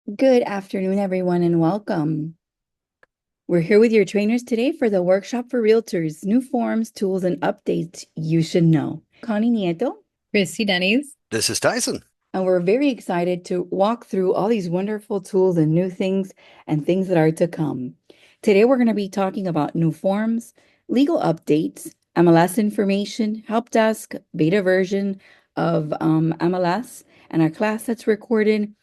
Good afternoon, everyone, and welcome. We're here with your trainers today for the workshop for realtors, new forms, tools, and updates you should know. Connie Nieto, Christy Denny's. This is Tyson. and we're very excited to walk through all these wonderful tools and new things and things that are to come. Today, we're going to be talking about new forms, legal updates, MLS information, help desk, beta version of MLS, and our class that's recorded,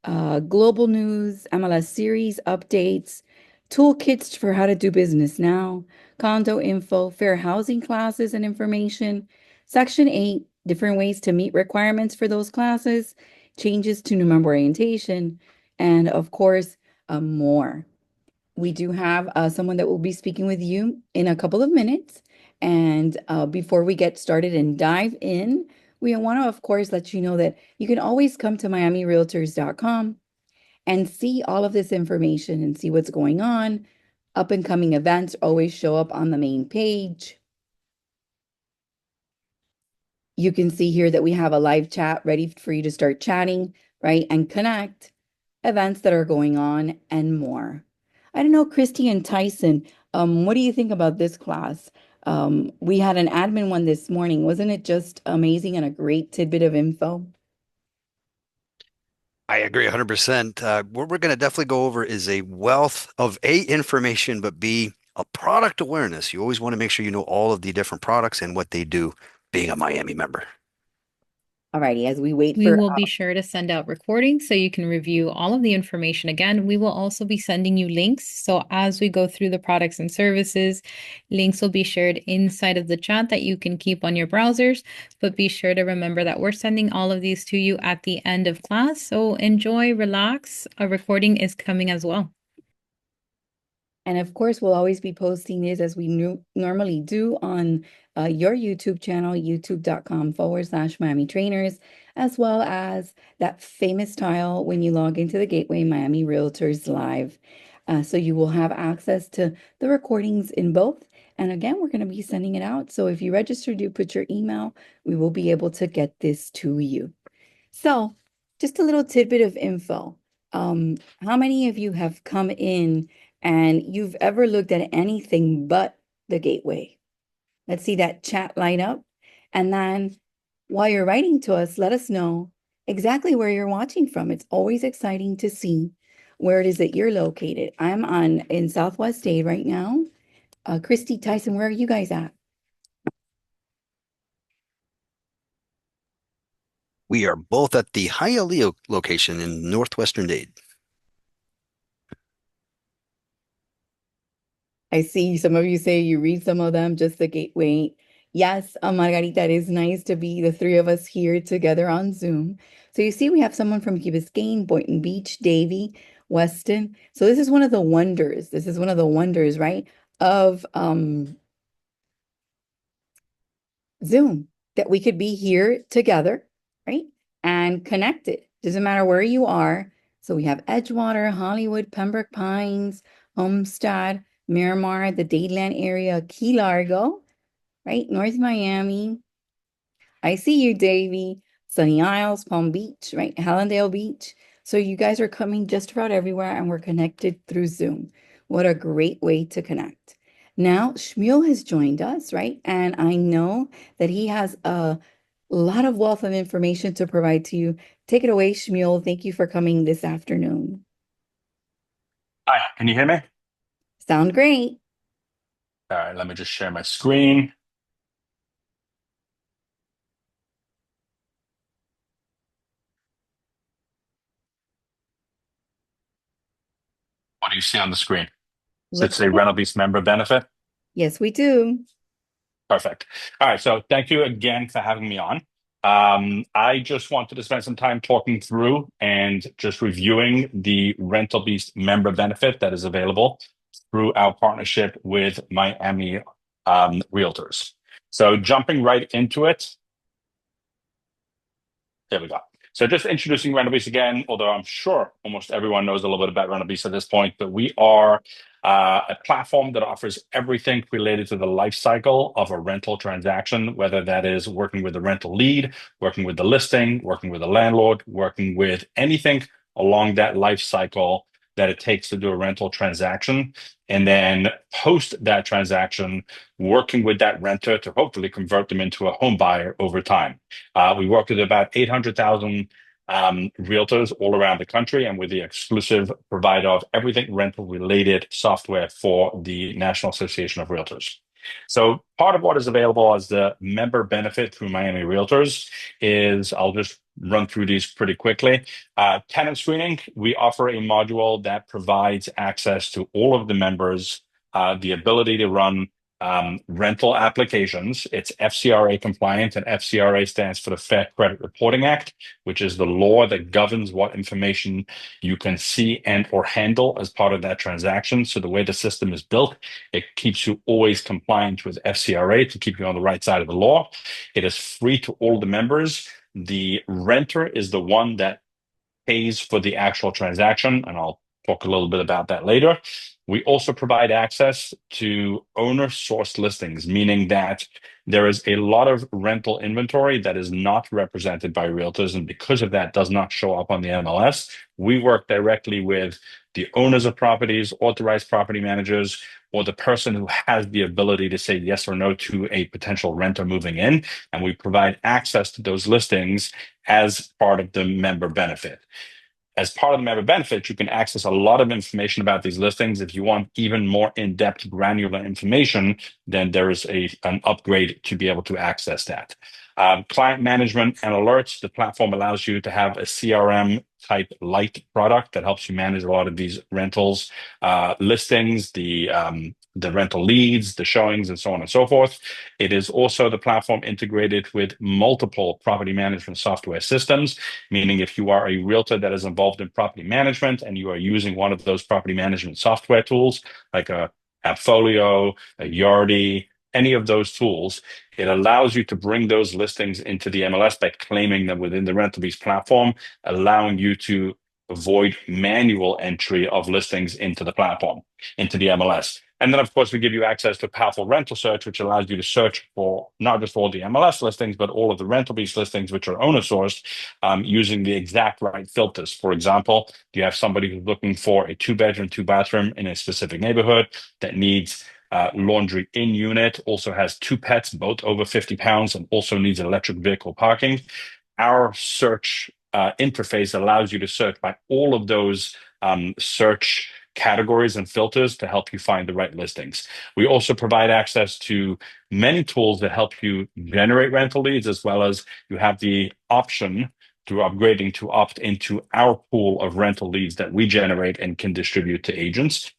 global news, MLS series updates, toolkits for how to do business now, condo info, fair housing classes and information, Section 8, different ways to meet requirements for those classes, changes to new member orientation, and of course, more. We do have someone that will be speaking with you in a couple of minutes. And before we get started and dive in, we want to, of course, let you know that you can always come to miamirealtors.com and see all of this information and see what's going on. Up and coming events always show up on the main page. You can see here that we have a live chat ready for you to start chatting, right? And connect events that are going on and more. I don't know, Christy and Tyson, what do you think about this class? We had an admin one this morning. Wasn't it just amazing and a great tidbit of info? I agree 100%. What we're going to definitely go over is a wealth of A, information, but B, a product awareness. You always want to make sure you know all of the different products and what they do being a Miami member. Alrighty, as we wait We for will be sure to send out recordings so you can review all of the information again. We will also be sending you links. So as we go through the products and services, links will be shared inside of the chat that you can keep on your browsers. But be sure to remember that we're sending all of these to you at the end of class. So enjoy, relax. A recording is coming as well. And of course, we'll always be posting this as we normally do on your YouTube channel, youtube.com/Miami Trainers, as well as that famous tile when you log into the gateway, Miami Realtors Live. So you will have access to the recordings in both. And again, we're going to be sending it out. So if you registered, you put your email, we will be able to get this to you. So just a little tidbit of info. How many of you have come in and you've ever looked at anything but the gateway? Let's see that chat light up. And then while you're writing to us, let us know exactly where you're watching from. It's always exciting to see where it is that you're located. I'm in Southwest Dade right now. Christy, Tyson, where are you guys at? We are both at the Hialeah location in northwestern Dade. I see some of you say you read some of them, just the gateway. Yes, Margarita, it is nice to be the three of us here together on Zoom. So you see, we have someone from Key Biscayne, Boynton Beach, Davie, Weston. So this is one of the wonders. This is one of the wonders, right, of Zoom, that we could be here together, right, and connected. Doesn't matter where you are. So we have Edgewater, Hollywood, Pembroke Pines, Homestead, Miramar, the Dadeland area, Key Largo, right? North Miami. I see you, Davie. Sunny Isles, Palm Beach, right? Hallandale Beach. So you guys are coming just about everywhere and we're connected through Zoom. What a great way to connect. Now, Shmuel has joined us, right? And I know that he has a lot of wealth of information to provide to you. Take it away, Shmuel. Thank you for coming this afternoon. Hi, can you hear me? Sound great. All right, let me just share my screen. What do you see on the screen? Does it Looks say good. rental lease member benefit? Yes, we do. Perfect. All right, so thank you again for having me on. I just wanted to spend some time talking through and just reviewing the rental lease member benefit that is available through our partnership with Miami Realtors. So jumping right into it, there we go. So just introducing Renobeast again, although I'm sure almost everyone knows a little bit about Renobeast at this point, but we are a platform that offers everything related to the life cycle of a rental transaction, whether that is working with the rental lead, working with the listing, working with the landlord, working with anything along that life cycle that it takes to do a rental transaction. And then post that transaction, working with that renter to hopefully convert them into a home buyer over time. We work with about 800,000 realtors all around the country, and we're the exclusive provider of everything rental related software for the National Association of Realtors. So part of what is available as the member benefit through Miami Realtors is, I'll just run through these pretty quickly. Tenant screening, we offer a module that provides access to all of the members, the ability to run rental applications. It's FCRA compliant, and FCRA stands for the Fair Credit Reporting Act, which is the law that governs what information you can see and or handle as part of that transaction. So the way the system is built, it keeps you always compliant with FCRA to keep you on the right side of the law. It is free to all the members. The renter is the one that pays for the actual transaction, and I'll talk a little bit about that later. We also provide access to owner-sourced listings, meaning that there is a lot of rental inventory that is not represented by realtors, and because of that, does not show up on the MLS. We work directly with the owners of properties, authorized property managers, or the person who has the ability to say yes or no to a potential renter moving in, and we provide access to those listings as part of the member benefit. As part of the member benefit, you can access a lot of information about these listings. If you want even more in-depth granular information, then there is an upgrade to be able to access that. Client management and alerts, the platform allows you to have a CRM type light product that helps you manage a lot of these rentals, listings, the rental leads, the showings, and so on and so forth. It is also the platform integrated with multiple property management software systems, meaning if you are a realtor that is involved in property management and you are using one of those property management software tools, like a Appfolio, a Yardi, any of those tools, it allows you to bring those listings into the MLS by claiming them within the RentalBeast platform, allowing you to avoid manual entry of listings into the platform, into the MLS. And then, of course, we give you access to powerful rental search, which allows you to search for not just all the MLS listings, but all of the RentalBeast listings, which are owner sourced, using the exact right filters. For example, you have somebody who's looking for a 2-bedroom, 2-bathroom in a specific neighborhood that needs laundry in unit, also has 2 pets, both over 50 pounds, and also needs electric vehicle parking. Our search interface allows you to search by all of those search categories and filters to help you find the right listings. We also provide access to many tools that help you generate rental leads, as well as you have the option through upgrading to opt into our pool of rental leads that we generate and can distribute to agents.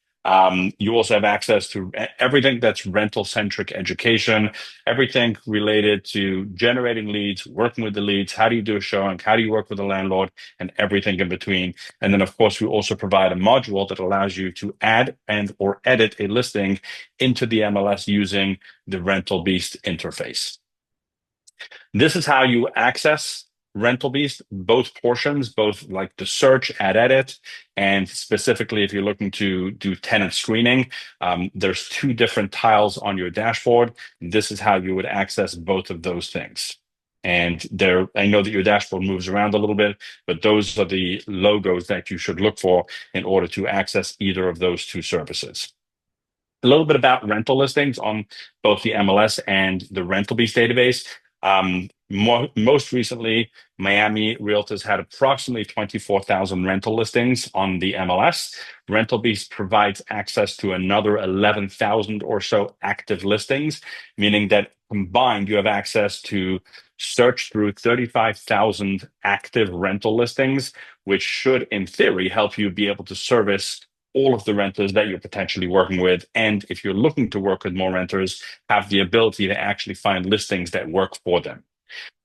You also have access to everything that's rental-centric education, everything related to generating leads, working with the leads, how do you do a showing, how do you work with the landlord, and everything in between. And then, of course, we also provide a module that allows you to add and or edit a listing into the MLS using the RentalBeast interface. This is how you access RentalBeast, both portions, both like the search, add, edit, and specifically if you're looking to do tenant screening, there's 2 different tiles on your dashboard. This is how you would access both of those things. And there, I know that your dashboard moves around a little bit, but those are the logos that you should look for in order to access either of those 2 services. A little bit about rental listings on both the MLS and the RentalBeast database. Most recently, Miami Realtors had approximately 24,000 rental listings on the MLS. RentalBeast provides access to another 11,000 or so active listings, meaning that combined you have access to search through 35,000 active rental listings, which should, in theory, help you be able to service all of the renters that you're potentially working with. And if you're looking to work with more renters, have the ability to actually find listings that work for them.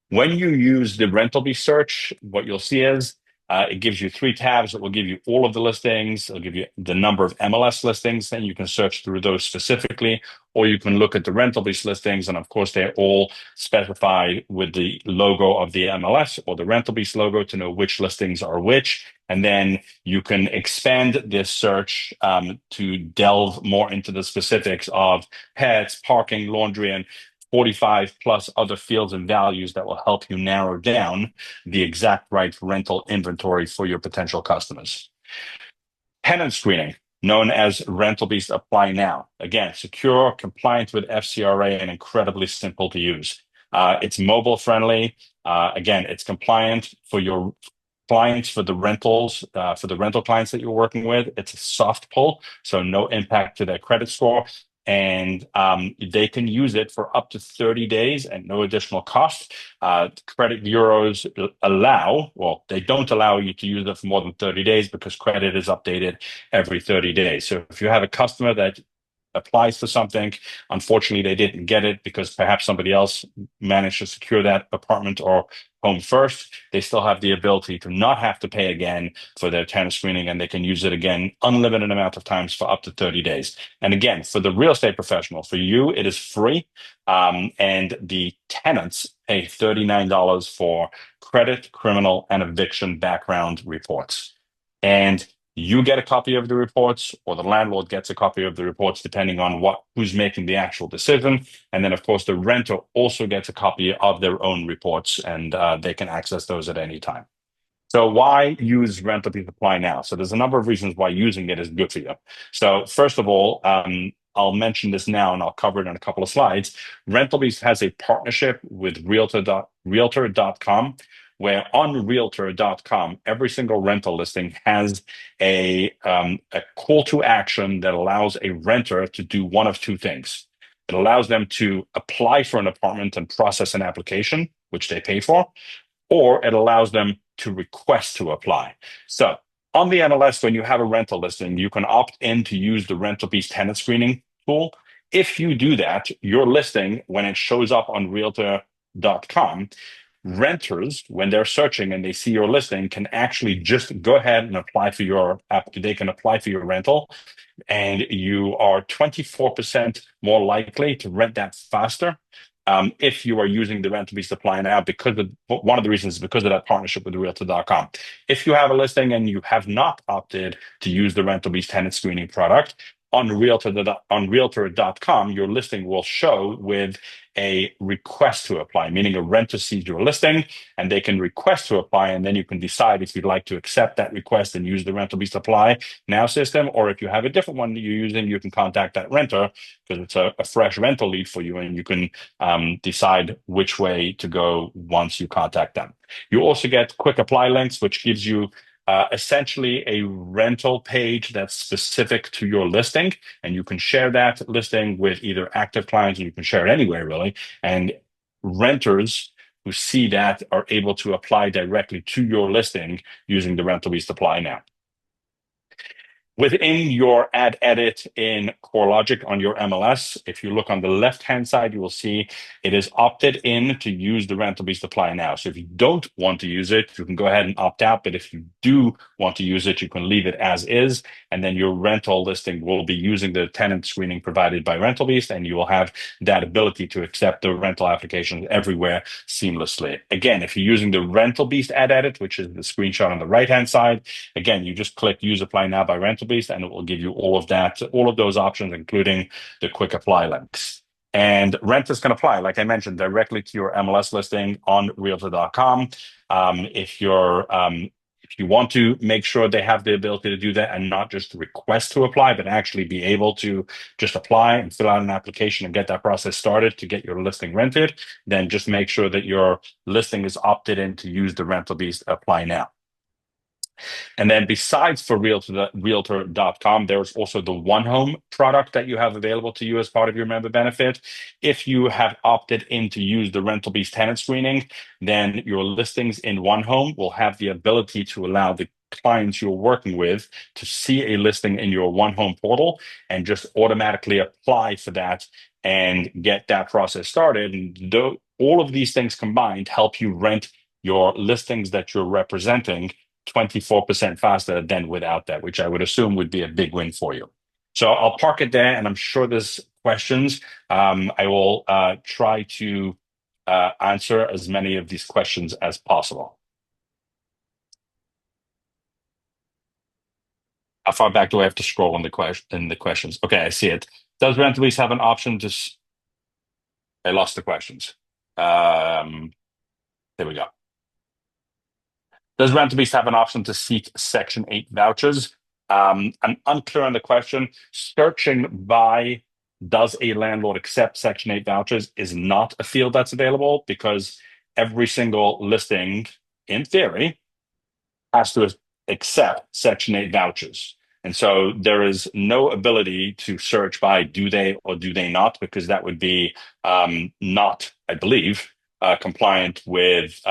When you use the RentalBeast search, what you'll see is it gives you 3 tabs that will give you all of the listings. It'll give you the number of MLS listings, and you can search through those specifically, or you can look at the RentalBeast listings, and of course, they're all specified with the logo of the MLS or the RentalBeast logo to know which listings are which. And then you can expand this search to delve more into the specifics of pets, parking, laundry, and 45 plus other fields and values that will help you narrow down the exact right rental inventory for your potential customers. Tenant screening, known as Rental Beast Apply Now. Again, secure, compliant with FCRA, and incredibly simple to use. It's mobile friendly. Again, it's compliant for your clients, for the rentals, for the rental clients that you're working with. It's a soft pull, so no impact to their credit score. And they can use it for up to 30 days at no additional cost. Credit bureaus they don't allow you to use it for more than 30 days because credit is updated every 30 days. So if you have a customer that applies for something, unfortunately they didn't get it because perhaps somebody else managed to secure that apartment or home first, they still have the ability to not have to pay again for their tenant screening, and they can use it again unlimited amount of times for up to 30 days. And again, for the real estate professional, for you, it is free. And the tenants pay $39 for credit, criminal, and eviction background reports. And you get a copy of the reports, or the landlord gets a copy of the reports, depending on who's making the actual decision. And then, of course, the renter also gets a copy of their own reports, and they can access those at any time. So why use Rental Beast Apply Now? So there's a number of reasons why using it is good for you. So first of all, I'll mention this now and I'll cover it in a couple of slides. Rental Beast has a partnership with Realtor.com, where on Realtor.com, every single rental listing has a call to action that allows a renter to do one of two things. It allows them to apply for an apartment and process an application, which they pay for, or it allows them to request to apply. So on the MLS, when you have a rental listing, you can opt in to use the Rental Beast tenant screening tool. If you do that, your listing, when it shows up on Realtor.com, renters, when they're searching and they see your listing, can actually just go ahead and apply for your app. They can apply for your rental, and you are 24% more likely to rent that faster if you are using the Rental Beast Apply Now, because one of the reasons is because of that partnership with Realtor.com. If you have a listing and you have not opted to use the Rental Beast tenant screening product, on Realtor.com, your listing will show with a request to apply, meaning a renter sees your listing and they can request to apply, and then you can decide if you'd like to accept that request and use the Rental Beast Apply Now system, or if you have a different one that you're using, you can contact that renter because it's a fresh rental lead for you, and you can decide which way to go once you contact them. You also get quick apply links, which gives you essentially a rental page that's specific to your listing, and you can share that listing with either active clients, and you can share it anywhere really, and renters who see that are able to apply directly to your listing using the Rental Beast Apply Now. Within your ad edit in CoreLogic on your MLS, if you look on the left-hand side, you will see it is opted in to use the Rental Beast Apply Now. So if you don't want to use it, you can go ahead and opt out. But if you do want to use it, you can leave it as is. And then your rental listing will be using the tenant screening provided by Rental Beast, and you will have that ability to accept the rental applications everywhere seamlessly. Again, if you're using the Rental Beast ad edit, which is the screenshot on the right-hand side, again, you just click Use Apply Now by Rental Beast, and it will give you all of those options, including the quick apply links. And renters can apply, like I mentioned, directly to your MLS listing on Realtor.com. If you want to make sure they have the ability to do that and not just request to apply, but actually be able to just apply and fill out an application and get that process started to get your listing rented, then just make sure that your listing is opted in to use the Rental Beast Apply Now. And then besides for Realtor.com, there's also the One Home product that you have available to you as part of your member benefit. If you have opted in to use the Rental Beast tenant screening, then your listings in One Home will have the ability to allow the clients you're working with to see a listing in your One Home portal and just automatically apply for that and get that process started. And all of these things combined help you rent your listings that you're representing 24% faster than without that, which I would assume would be a big win for you. So I'll park it there, and I'm sure there's questions. I will try to answer as many of these questions as possible. How far back do I have to scroll in the questions? Okay, I see it. Does Rental Beast have an option to I lost the questions. There we go. Does RentalBeast have an option to seek Section 8 vouchers? I'm unclear on the question. Searching by does a landlord accept Section 8 vouchers is not a field that's available, because every single listing, in theory, has to accept Section 8 vouchers. And so there is no ability to search by do they or do they not, because that would be not, I believe, compliant with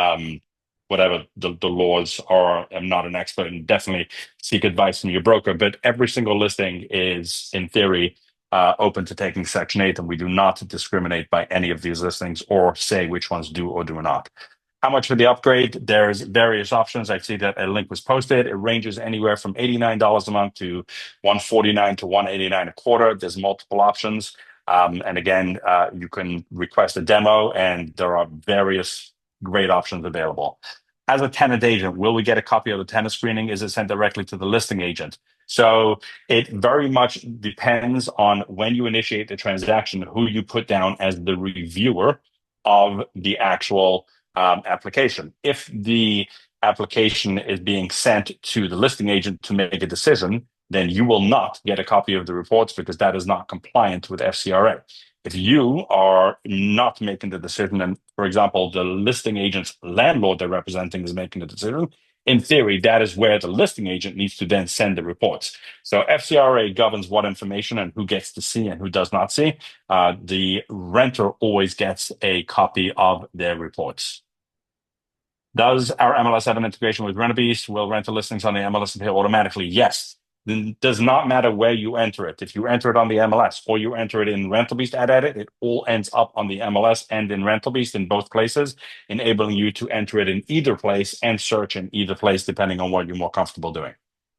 whatever the laws are. I'm not an expert, and definitely seek advice from your broker. But every single listing is, in theory, open to taking Section 8, and we do not discriminate by any of these listings or say which ones do or do not. How much for the upgrade? There's various options. I see that a link was posted. It ranges anywhere from $89 a month to $149 to $189 a quarter. There's multiple options. And again, you can request a demo, and there are various great options available. As a tenant agent, will we get a copy of the tenant screening? Is it sent directly to the listing agent? So it very much depends on when you initiate the transaction, who you put down as the reviewer of the actual application. If the application is being sent to the listing agent to make a decision, then you will not get a copy of the reports, because that is not compliant with FCRA. If you are not making the decision, and for example, the listing agent's landlord they're representing is making the decision, in theory, that is where the listing agent needs to then send the reports. So FCRA governs what information and who gets to see and who does not see. The renter always gets a copy of their reports. Does our MLS have an integration with RentalBeast? Will rental listings on the MLS appear automatically? Yes. It does not matter where you enter it. If you enter it on the MLS or you enter it in RentalBeast Ad Edit, it all ends up on the MLS and in RentalBeast in both places, enabling you to enter it in either place and search in either place, depending on what you're more comfortable doing.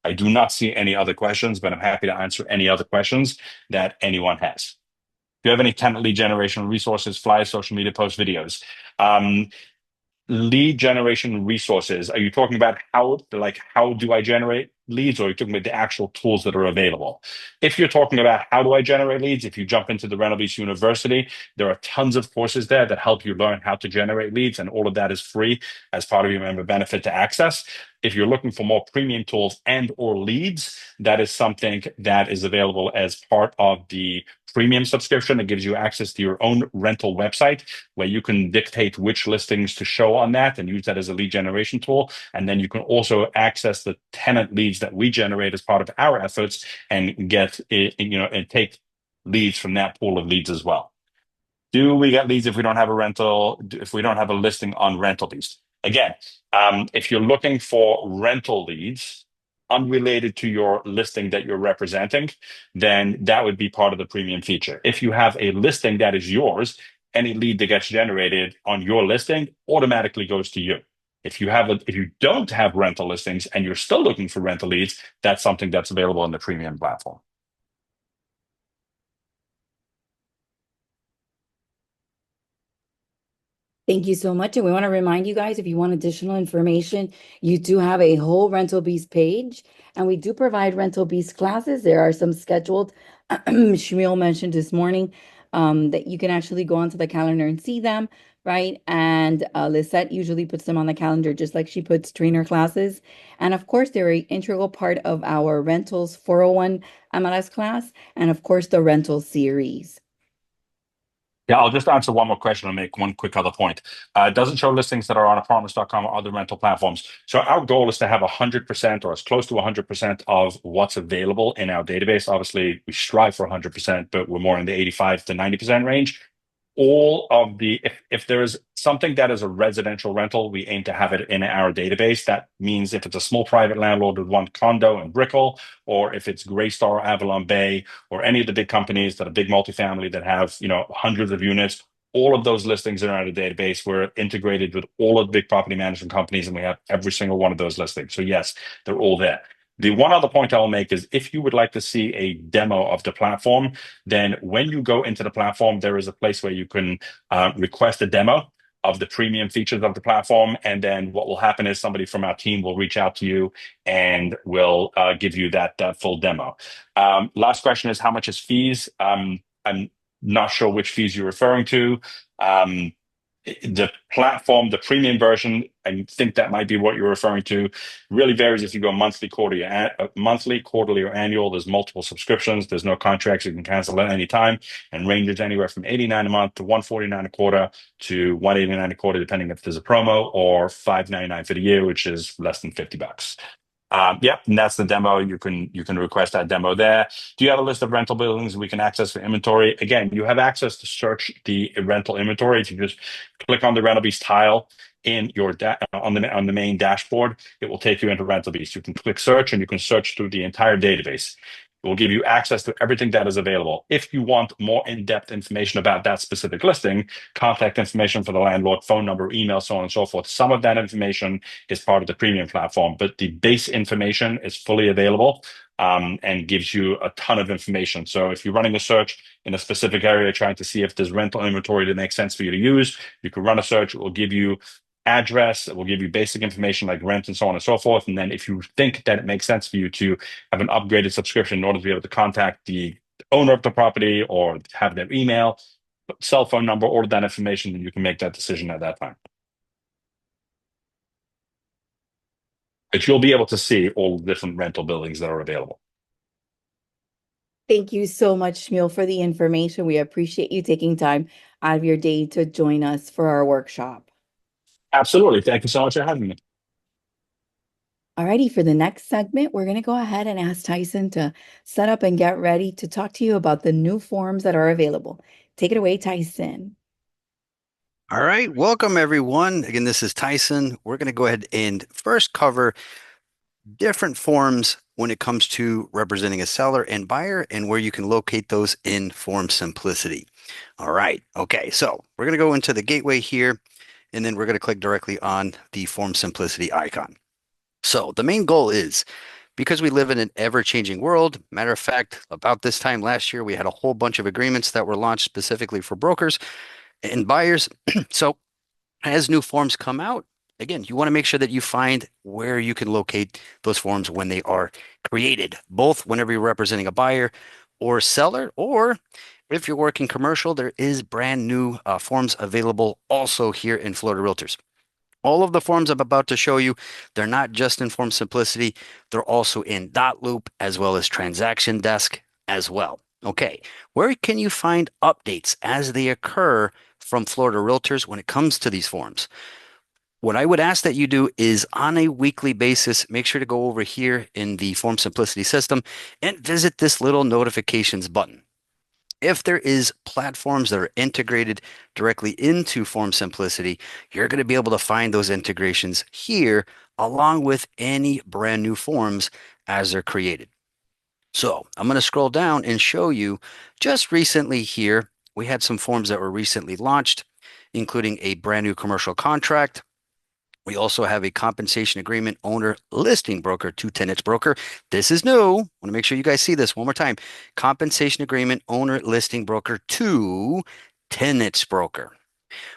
I do not see any other questions, but I'm happy to answer any other questions that anyone has. Do you have any tenant lead generation resources, flyers, social media posts, videos? Lead generation resources, are you talking about how do I generate leads, or are you talking about the actual tools that are available? If you're talking about how do I generate leads, if you jump into the RentalBeast University, there are tons of courses there that help you learn how to generate leads, and all of that is free as part of your member benefit to access. If you're looking for more premium tools and or leads, that is something that is available as part of the premium subscription. It gives you access to your own rental website, where you can dictate which listings to show on that and use that as a lead generation tool. And then you can also access the tenant leads that we generate as part of our efforts and get it, and take leads from that pool of leads as well. Do we get leads if we don't have a listing on RentalBeast? Again, if you're looking for rental leads unrelated to your listing that you're representing, then that would be part of the premium feature. If you have a listing that is yours, any lead that gets generated on your listing automatically goes to you. If you don't have rental listings and you're still looking for rental leads, that's something that's available on the premium platform. Thank you so much. And we want to remind you guys, if you want additional information, you do have a whole RentalBeast page, and we do provide RentalBeast classes. There are some scheduled, Shmuel mentioned this morning, that you can actually go onto the calendar and see them, right? And Lisette usually puts them on the calendar, just like she puts trainer classes. And of course, they're an integral part of our rentals 401 MLS class, and of course, the rental series. Yeah, I'll just answer one more question and make one quick other point. It doesn't show listings that are on apartments.com or other rental platforms. So our goal is to have 100% or as close to 100% of what's available in our database. Obviously, we strive for 100%, but we're more in the 85 to 90% range. If there is something that is a residential rental, we aim to have it in our database. That means if it's a small private landlord with one condo in Brickell, or if it's Greystar, Avalon Bay, or any of the big companies that are big multifamily that have, hundreds of units, all of those listings are in our database. We're integrated with all of the big property management companies, and we have every single one of those listings. So yes, they're all there. The one other point I'll make is if you would like to see a demo of the platform, then when you go into the platform, there is a place where you can request a demo of the premium features of the platform. And then what will happen is somebody from our team will reach out to you and will give you that full demo. Last question is, how much is fees? I'm not sure which fees you're referring to. The platform, the premium version, I think that might be what you're referring to, really varies if you go monthly, quarterly, or annual. There's multiple subscriptions. There's no contracts. You can cancel at any time, and ranges anywhere from $89 a month to $149 a quarter to $189 a quarter, depending if there's a promo, or $599 for the year, which is less than $50. Yep, and that's the demo. You can request that demo there. Do you have a list of rental buildings we can access for inventory? Again, you have access to search the rental inventory. If you just click on the Rental Beast tile in your on the main dashboard, it will take you into Rental Beast. You can click search, and you can search through the entire database. It will give you access to everything that is available. If you want more in-depth information about that specific listing, contact information for the landlord, phone number, email, so on and so forth. Some of that information is part of the premium platform, but the base information is fully available, and gives you a ton of information. So if you're running a search in a specific area, trying to see if there's rental inventory that makes sense for you to use, you can run a search. It will give you address, it will give you basic information like rent and so on and so forth. And then if you think that it makes sense for you to have an upgraded subscription in order to be able to contact the owner of the property or have their email, cell phone number, all of that information, then you can make that decision at that time. But you'll be able to see all the different rental buildings that are available. Thank you so much, Shmuel, for the information. We appreciate you taking time out of your day to join us for our workshop. Absolutely. Thank you so much for having me. Alrighty, for the next segment, we're going to go ahead and ask Tyson to set up and get ready to talk to you about the new forms that are available. Take it away, Tyson. All right, welcome everyone. Again, this is Tyson. We're going to go ahead and first cover different forms when it comes to representing a seller and buyer and where you can locate those in Form Simplicity. All right, okay, so we're going to go into the gateway here, and then we're going to click directly on the Form Simplicity icon. So the main goal is, because we live in an ever-changing world, matter of fact, about this time last year, we had a whole bunch of agreements that were launched specifically for brokers and buyers. So as new forms come out, again, you want to make sure that you find where you can locate those forms when they are created, both whenever you're representing a buyer or seller, or if you're working commercial, there is brand new forms available also here in Florida Realtors. All of the forms I'm about to show you, they're not just in Form Simplicity, they're also in Dot Loop as well as Transaction Desk as well. Okay, where can you find updates as they occur from Florida Realtors when it comes to these forms? What I would ask that you do is on a weekly basis, make sure to go over here in the Form Simplicity system and visit this little notifications button. If there is platforms that are integrated directly into Form Simplicity, you're going to be able to find those integrations here along with any brand new forms as they're created. So I'm going to scroll down and show you just recently here, we had some forms that were recently launched, including a brand new commercial contract. We also have a compensation agreement owner listing broker to tenants broker. This is new. I want to make sure you guys see this one more time. Compensation agreement owner listing broker to tenants broker.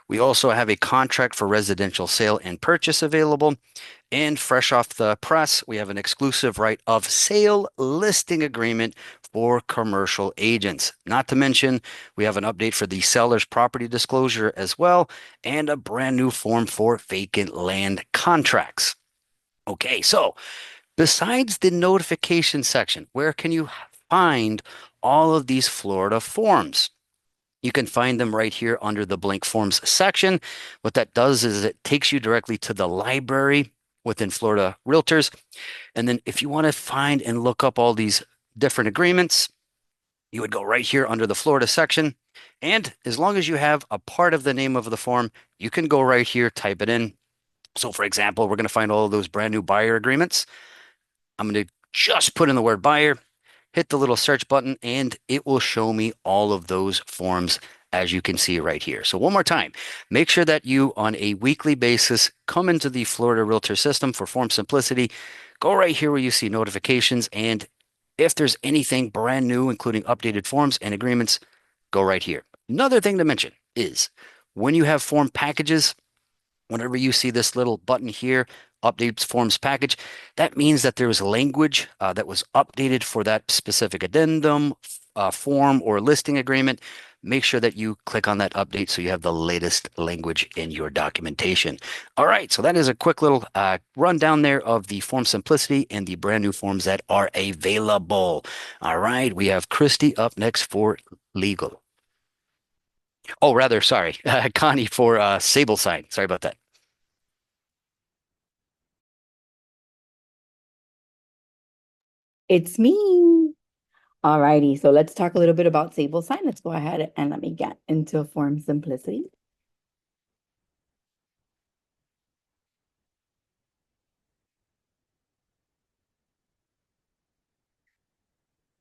We also have a contract for residential sale and purchase available. And fresh off the press, we have an exclusive right of sale listing agreement for commercial agents. Not to mention, we have an update for the seller's property disclosure as well, and a brand new form for vacant land contracts. Okay, so besides the notification section, where can you find all of these Florida forms? You can find them right here under the blank forms section. What that does is it takes you directly to the library within Florida Realtors. And then if you want to find and look up all these different agreements, you would go right here under the Florida section. And as long as you have a part of the name of the form, you can go right here, type it in. So for example, we're going to find all of those brand new buyer agreements. I'm going to just put in the word buyer, hit the little search button, and it will show me all of those forms as you can see right here. So one more time, make sure that you on a weekly basis come into the Florida Realtor system for Form Simplicity. Go right here where you see notifications, and if there's anything brand new, including updated forms and agreements, go right here. Another thing to mention is when you have form packages, whenever you see this little button here, updates forms package, that means that there was language that was updated for that specific addendum, form or listing agreement, make sure that you click on that update so you have the latest language in your documentation. All right, so that is a quick little rundown there of the form simplicity and the brand new forms that are available. All right, we have Christy up next for legal. Oh, rather, sorry, Connie for Sable Sign. Sorry about that. It's me. Alrighty, so let's talk a little bit about Sable Sign. Let's go ahead and let me get into form simplicity.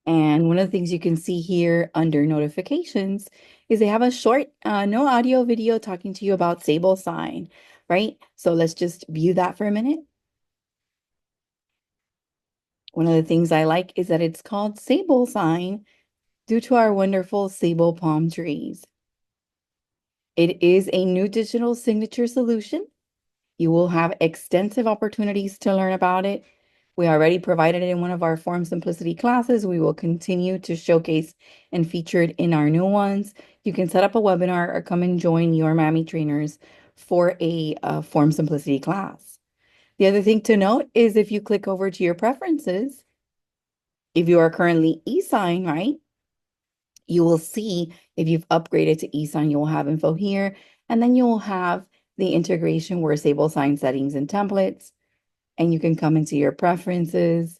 And one of the things you can see here under notifications is they have a short, no audio video talking to you about Sable Sign, right? So let's just view that for a minute. One of the things I like is that it's called Sable Sign due to our wonderful sable palm trees. It is a new digital signature solution. You will have extensive opportunities to learn about it. We already provided it in one of our Form Simplicity classes. We will continue to showcase and feature it in our new ones. You can set up a webinar or come and join your Miami trainers for a Form Simplicity class. The other thing to note is if you click over to your preferences, if you are currently e-sign, right, you will see if you've upgraded to e-sign, you will have info here, and then you will have the integration where Sable Sign settings and templates, and you can come into your preferences.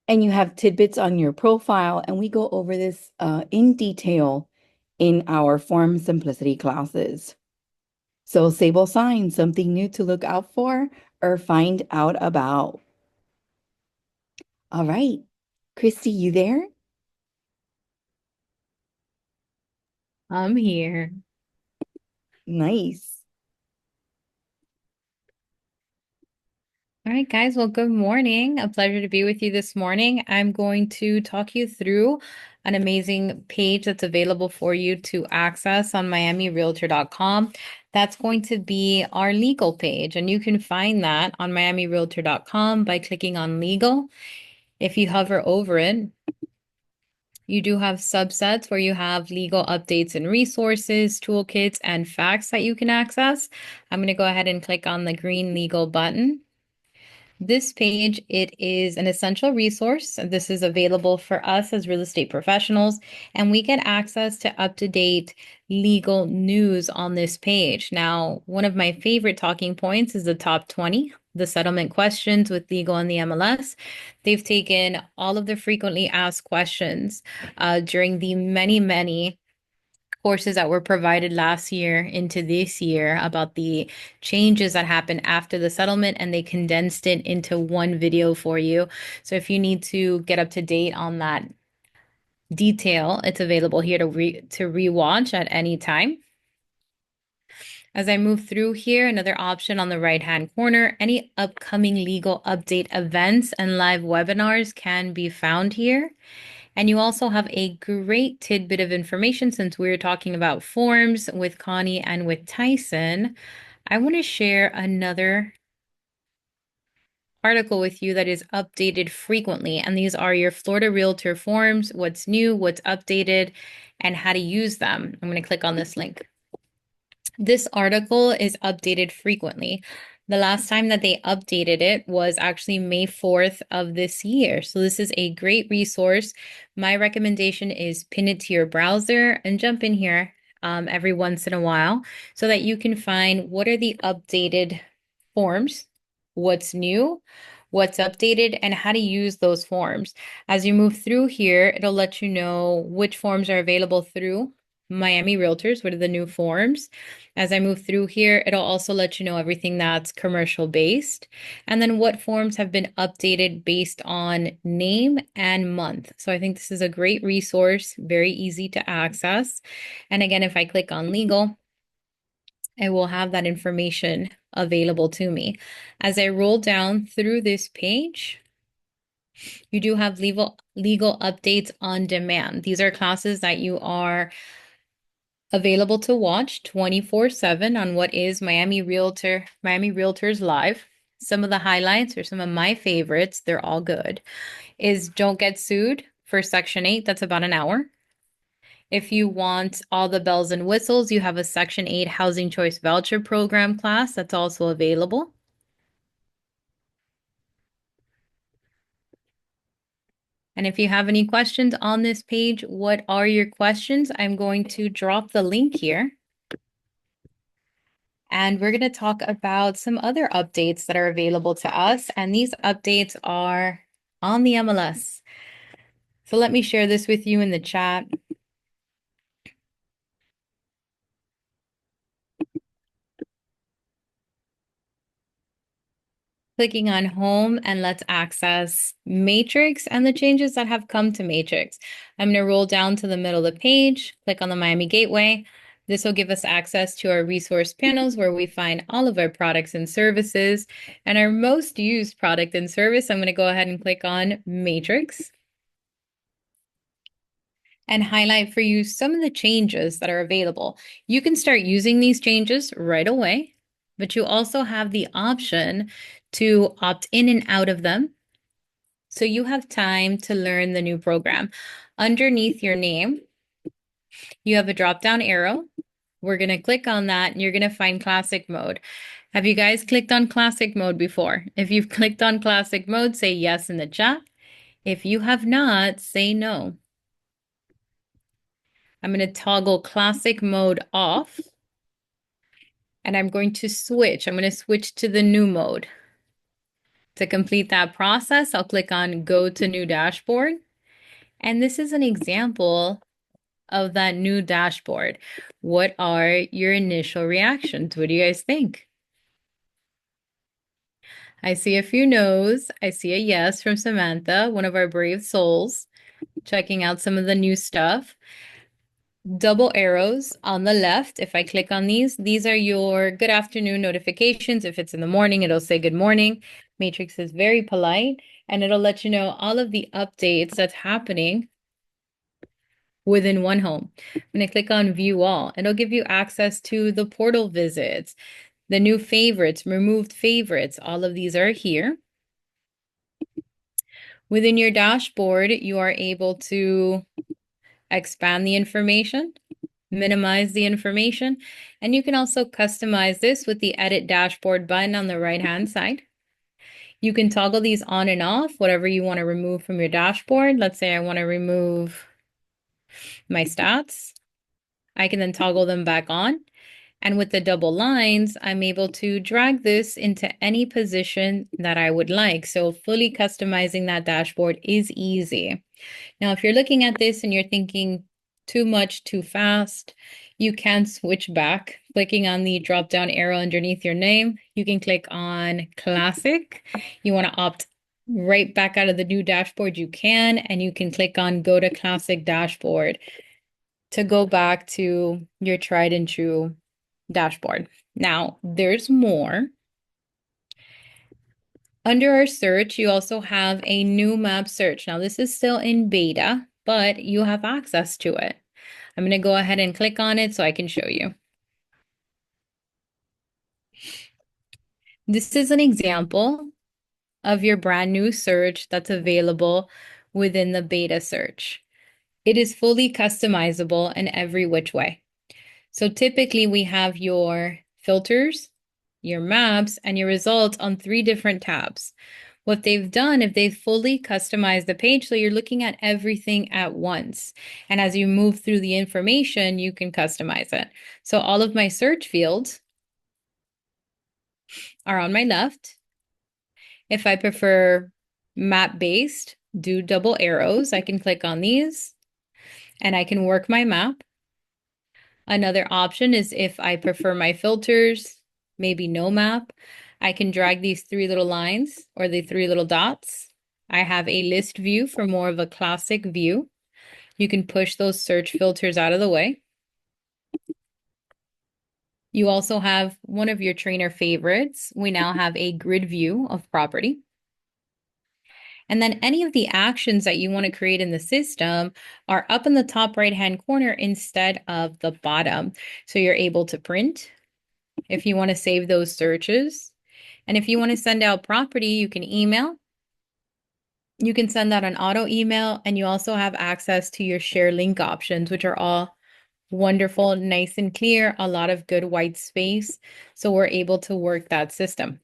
And you have tidbits on your profile, and we go over this in detail in our Form Simplicity classes. So Sable Sign, something new to look out for or find out about. All right, Christy, you there? I'm here. Nice. All right, guys. Well, good morning. A pleasure to be with you this morning. I'm going to talk you through an amazing page that's available for you to access on miamirealtor.com. That's going to be our legal page, and you can find that on miamirealtor.com by clicking on legal. If you hover over it, you do have subsets where you have legal updates and resources, toolkits, and facts that you can access. I'm going to go ahead and click on the green legal button. This page, it is an essential resource. This is available for us as real estate professionals, and we get access to up-to-date legal news on this page. Now, one of my favorite talking points is the top 20, the settlement questions with legal and the MLS. They've taken all of the frequently asked questions during the many courses that were provided last year into this year about the changes that happened after the settlement, and they condensed it into one video for you. So if you need to get up to date on that detail, it's available here to rewatch at any time. As I move through here, another option on the right-hand corner, any upcoming legal update events and live webinars can be found here. And you also have a great tidbit of information since we're talking about forms with Connie and with Tyson. I want to share another article with you that is updated frequently. And these are your Florida Realtor forms, what's new, what's updated, and how to use them. I'm going to click on this link. This article is updated frequently. The last time that they updated it was actually May 4th of this year. So this is a great resource. My recommendation is pin it to your browser and jump in here every once in a while so that you can find what are the updated forms, what's new, what's updated, and how to use those forms. As you move through here, it'll let you know which forms are available through Miami Realtors, what are the new forms. As I move through here, it'll also let you know everything that's commercial based, and then what forms have been updated based on name and month. So I think this is a great resource, very easy to access. And again, if I click on legal, I will have that information available to me. As I roll down through this page, you do have legal updates on demand. These are classes that you are available to watch 24/7 on what is Miami Realtors Live. Some of the highlights or some of my favorites, they're all good, is Don't Get Sued for Section 8. That's about an hour. If you want all the bells and whistles, you have a Section 8 Housing Choice Voucher Program class that's also available. And if you have any questions on this page, what are your questions? I'm going to drop the link here. And we're going to talk about some other updates that are available to us. And these updates are on the MLS. So let me share this with you in the chat. Clicking on home, and let's access Matrix and the changes that have come to Matrix. I'm going to roll down to the middle of the page, click on the Miami Gateway. This will give us access to our resource panels where we find all of our products and services. And our most used product and service, I'm going to go ahead and click on Matrix and highlight for you some of the changes that are available. You can start using these changes right away, but you also have the option to opt in and out of them. So you have time to learn the new program. Underneath your name, you have a drop-down arrow. We're going to click on that and you're going to find classic mode. Have you guys clicked on classic mode before? If you've clicked on classic mode, say yes in the chat. If you have not, say no. I'm going to toggle classic mode off and I'm going to switch. I'm going to switch to the new mode. To complete that process, I'll click on Go to New Dashboard. And this is an example of that new dashboard. What are your initial reactions? What do you guys think? I see a few no's. I see a yes from Samantha, one of our brave souls, checking out some of the new stuff. Double arrows on the left. If I click on these are your good afternoon notifications. If it's in the morning, it'll say good morning. Matrix is very polite and it'll let you know all of the updates that's happening within one home. When I click on view all, it'll give you access to the portal visits, the new favorites, removed favorites. All of these are here. Within your dashboard, you are able to expand the information, minimize the information, and you can also customize this with the Edit Dashboard button on the right-hand side. You can toggle these on and off, whatever you want to remove from your dashboard. Let's say I want to remove my stats. I can then toggle them back on. And with the double lines, I'm able to drag this into any position that I would like. So fully customizing that dashboard is easy. Now, if you're looking at this and you're thinking too much, too fast, you can switch back. Clicking on the drop-down arrow underneath your name, you can click on Classic. You want to opt right back out of the new dashboard, you can, and you can click on Go to Classic Dashboard to go back to your tried and true dashboard. Now, there's more. Under our search, you also have a new map search. Now, this is still in beta, but you have access to it. I'm going to go ahead and click on it so I can show you. This is an example of your brand new search that's available within the beta search. It is fully customizable in every which way. So typically we have your filters, your maps, and your results on 3 different tabs. What they've done, if they've fully customized the page, so you're looking at everything at once. And as you move through the information, you can customize it. So all of my search fields are on my left. If I prefer map-based, do double arrows. I can click on these and I can work my map. Another option is if I prefer my filters, maybe no map, I can drag these 3 little lines or the 3 little dots. I have a list view for more of a classic view. You can push those search filters out of the way. You also have one of your trainer favorites. We now have a grid view of property. And then any of the actions that you want to create in the system are up in the top right-hand corner instead of the bottom. So you're able to print if you want to save those searches. And if you want to send out property, you can email. You can send out an auto email, and you also have access to your share link options, which are all wonderful, nice and clear, a lot of good white space. So we're able to work that system.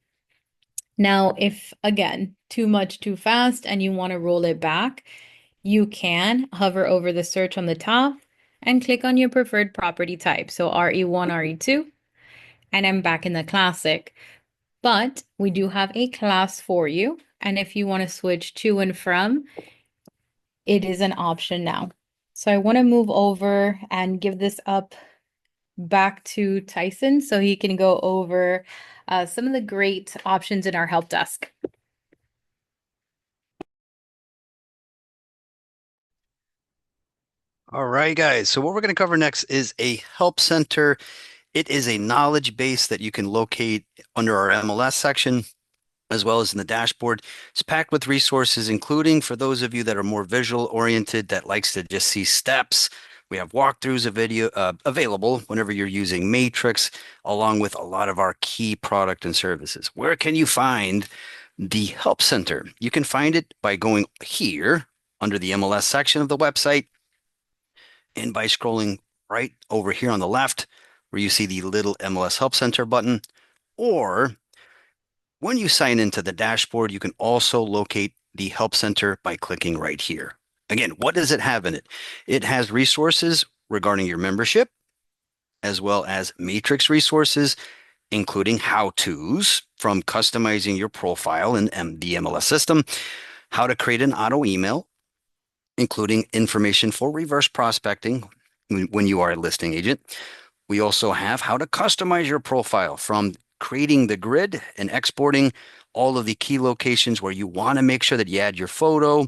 Now, if again, too much too fast and you want to roll it back, you can hover over the search on the top and click on your preferred property type. So RE1, RE2, and I'm back in the classic. But we do have a class for you. And if you want to switch to and from, it is an option now. So I want to move over and give this up back to Tyson so he can go over some of the great options in our help desk. All right, guys. So what we're going to cover next is a help center. It is a knowledge base that you can locate under our MLS section, as well as in the dashboard. It's packed with resources, including for those of you that are more visual oriented, that likes to just see steps. We have walkthroughs of video available whenever you're using Matrix, along with a lot of our key product and services. Where can you find the Help Center? You can find it by going here under the MLS section of the website and by scrolling right over here on the left where you see the little MLS Help Center button, or when you sign into the dashboard, you can also locate the Help Center by clicking right here. Again, what does it have in it? It has resources regarding your membership, as well as matrix resources, including how-tos from customizing your profile in the MLS system, how to create an auto email, including information for reverse prospecting when you are a listing agent. We also have how to customize your profile, from creating the grid and exporting all of the key locations where you want to make sure that you add your photo,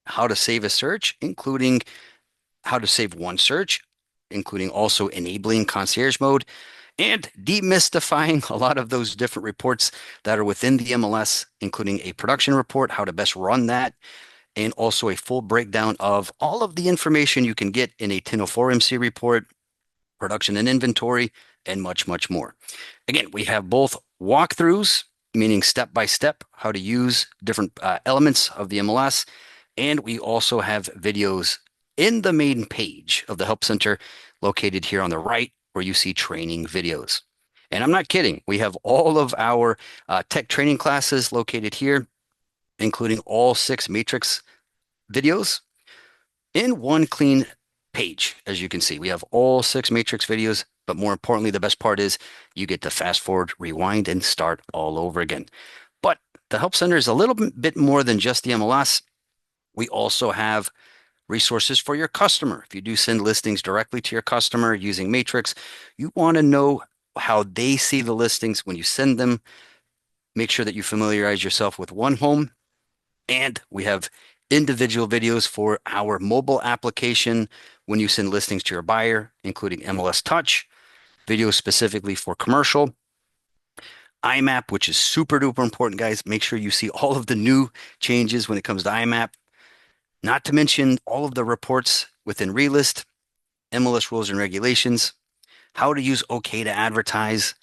how to save a search, including how to save one search, including also enabling concierge mode, and demystifying a lot of those different reports that are within the MLS, including a production report, how to best run that, and also a full breakdown of all of the information you can get in a 1004 MC report, production and inventory, and much, much more. Again, we have both walkthroughs, meaning step by step how to use different elements of the MLS, and we also have videos in the main page of the Help Center located here on the right where you see training videos. And I'm not kidding. We have all of our tech training classes located here, including all 6 Matrix videos in one clean page. As you can see, we have all 6 Matrix videos, but more importantly, the best part is you get to fast forward, rewind, and start all over again. But the Help Center is a little bit more than just the MLS. We also have resources for your customer. If you do send listings directly to your customer using Matrix, you want to know how they see the listings when you send them. Make sure that you familiarize yourself with one home. And we have individual videos for our mobile application when you send listings to your buyer, including MLS Touch, videos specifically for commercial, IMAP, which is super duper important, guys. Make sure you see all of the new changes when it comes to IMAP, not to mention all of the reports within Relist, MLS rules and regulations, how to use OK to advertise,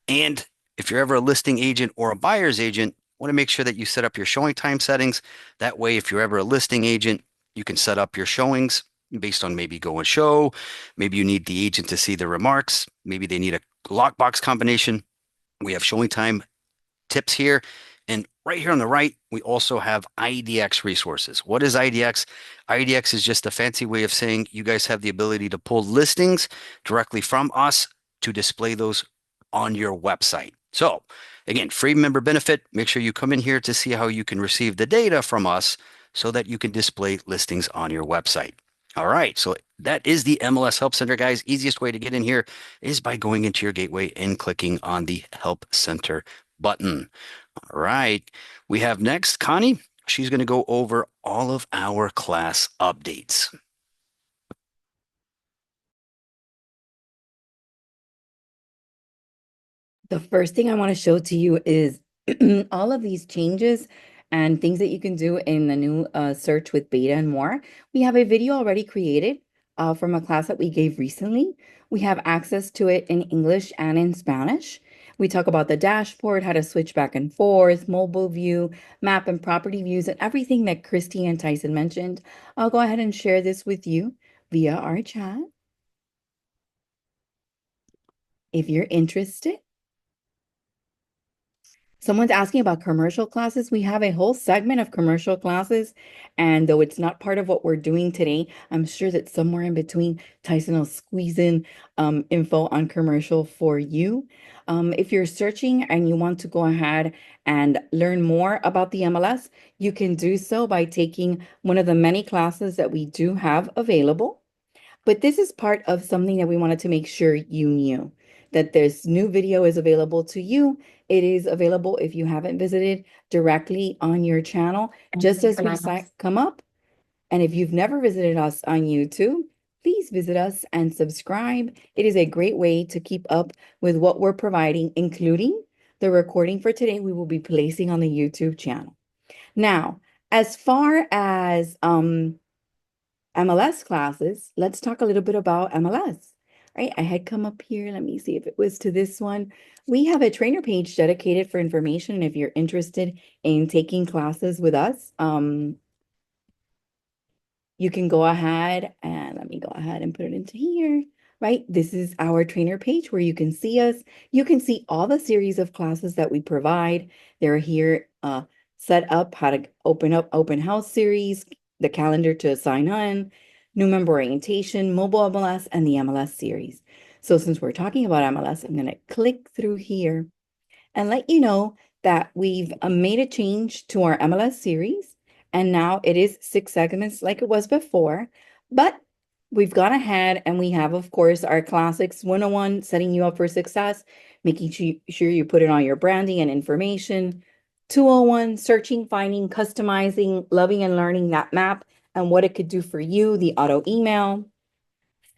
and if you're ever a listing agent or a buyer's agent, want to make sure that you set up your showing time settings. That way, if you're ever a listing agent, you can set up your showings based on maybe go and show. Maybe you need the agent to see the remarks. Maybe they need a lockbox combination. We have showing time tips here. And right here on the right, we also have IDX resources. What is IDX? IDX is just a fancy way of saying you guys have the ability to pull listings directly from us to display those on your website. So again, free member benefit. Make sure you come in here to see how you can receive the data from us so that you can display listings on your website. All right, so that is the MLS Help Center, guys. Easiest way to get in here is by going into your gateway and clicking on the Help Center button. All right, we have next Connie. She's going to go over all of our class updates. The first thing I want to show to you is all of these changes and things that you can do in the new search with beta and more. We have a video already created from a class that we gave recently. We have access to it in English and in Spanish. We talk about the dashboard, how to switch back and forth, mobile view, map and property views, and everything that Christy and Tyson mentioned. I'll go ahead and share this with you via our chat if you're interested. Someone's asking about commercial classes. We have a whole segment of commercial classes, and though it's not part of what we're doing today, I'm sure that somewhere in between, Tyson will squeeze in info on commercial for you. If you're searching and you want to go ahead and learn more about the MLS, you can do so by taking one of the many classes that we do have available. But this is part of something that we wanted to make sure you knew, that this new video is available to you. It is available if you haven't visited directly on your channel, just as we come up. And if you've never visited us on YouTube, please visit us and subscribe. It is a great way to keep up with what we're providing, including the recording for today we will be placing on the YouTube channel. Now, as far as MLS classes, let's talk a little bit about MLS. Right, I had come up here. Let me see if it was to this one. We have a trainer page dedicated for information. And if you're interested in taking classes with us, you can go ahead and let me go ahead and put it into here. Right, this is our trainer page where you can see us. You can see all the series of classes that we provide. They're here set up, how to open up open house series, the calendar to sign on, new member orientation, mobile MLS, and the MLS series. So since we're talking about MLS, I'm going to click through here and let you know that we've made a change to our MLS series. And now it is 6 segments like it was before, but we've gone ahead and we have, of course, our classics 101, setting you up for success, making sure you put in all your branding and information. 201, searching, finding, customizing, loving and learning that map and what it could do for you, the auto email.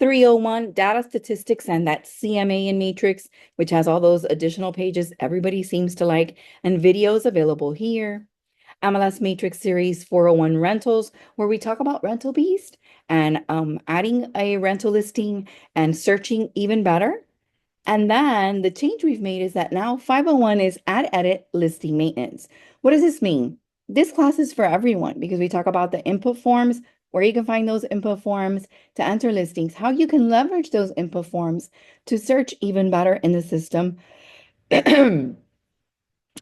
301, data statistics and that CMA and matrix, which has all those additional pages everybody seems to like, and videos available here. MLS Matrix Series 401 Rentals, where we talk about Rental Beast and adding a rental listing and searching even better. And then the change we've made is that now 501 is add, edit, listing maintenance. What does this mean? This class is for everyone because we talk about the input forms, where you can find those input forms to enter listings, how you can leverage those input forms to search even better in the system.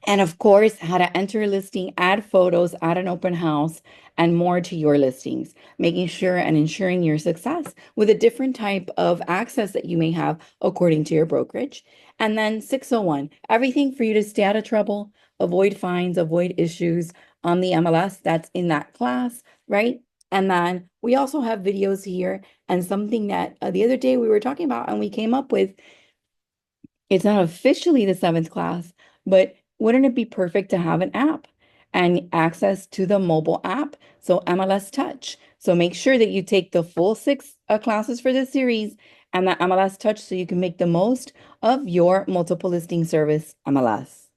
And of course, how to enter a listing, add photos, add an open house, and more to your listings, making sure and ensuring your success with a different type of access that you may have according to your brokerage. And then 601, everything for you to stay out of trouble, avoid fines, avoid issues on the MLS that's in that class, right? And then we also have videos here and something that the other day we were talking about and we came up with, it's not officially the 7th class, but wouldn't it be perfect to have an app and access to the mobile app? So MLS Touch. So make sure that you take the full 6 classes for this series and the MLS Touch so you can make the most of your multiple listing service MLS.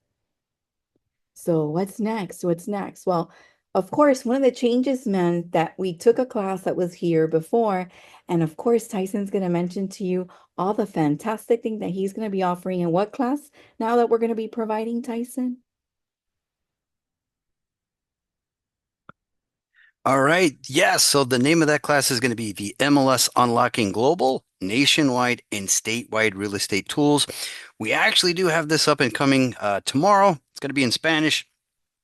So what's next? What's next? Well, of course, one of the changes meant that we took a class that was here before. And of course, Tyson's going to mention to you all the fantastic thing that he's going to be offering in what class now that we're going to be providing, Tyson? All right. Yes. So the name of that class is going to be the MLS Unlocking Global, Nationwide, and Statewide Real Estate Tools. We actually do have this up and coming tomorrow. It's going to be in Spanish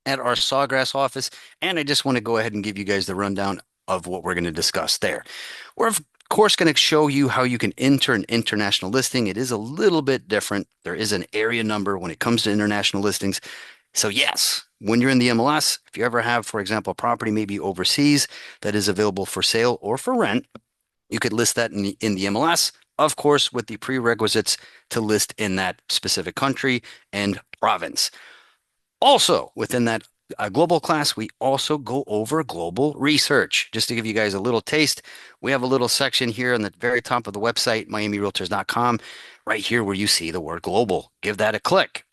at our Sawgrass office. And I just want to go ahead and give you guys the rundown of what we're going to discuss there. We're, of course, going to show you how you can enter an international listing. It is a little bit different. There is an area number when it comes to international listings. So yes, when you're in the MLS, if you ever have, for example, a property maybe overseas that is available for sale or for rent, you could list that in the MLS, of course, with the prerequisites to list in that specific country and province. Also, within that global class, we also go over global research. Just to give you guys a little taste, we have a little section here on the very top of the website, miamirealtors.com, right here where you see the word global. Give that a click.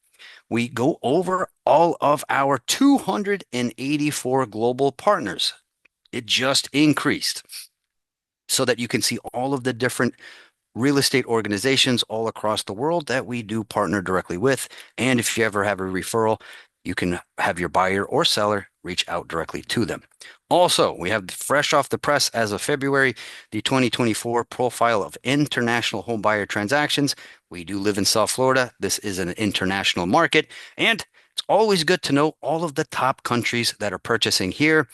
we go over all of our 284 global partners. It just increased so that you can see all of the different real estate organizations all across the world that we do partner directly with. And if you ever have a referral, you can have your buyer or seller reach out directly to them. Also, we have fresh off the press as of February, the 2024 profile of international home buyer transactions. We do live in South Florida. This is an international market, and it's always good to know all of the top countries that are purchasing here.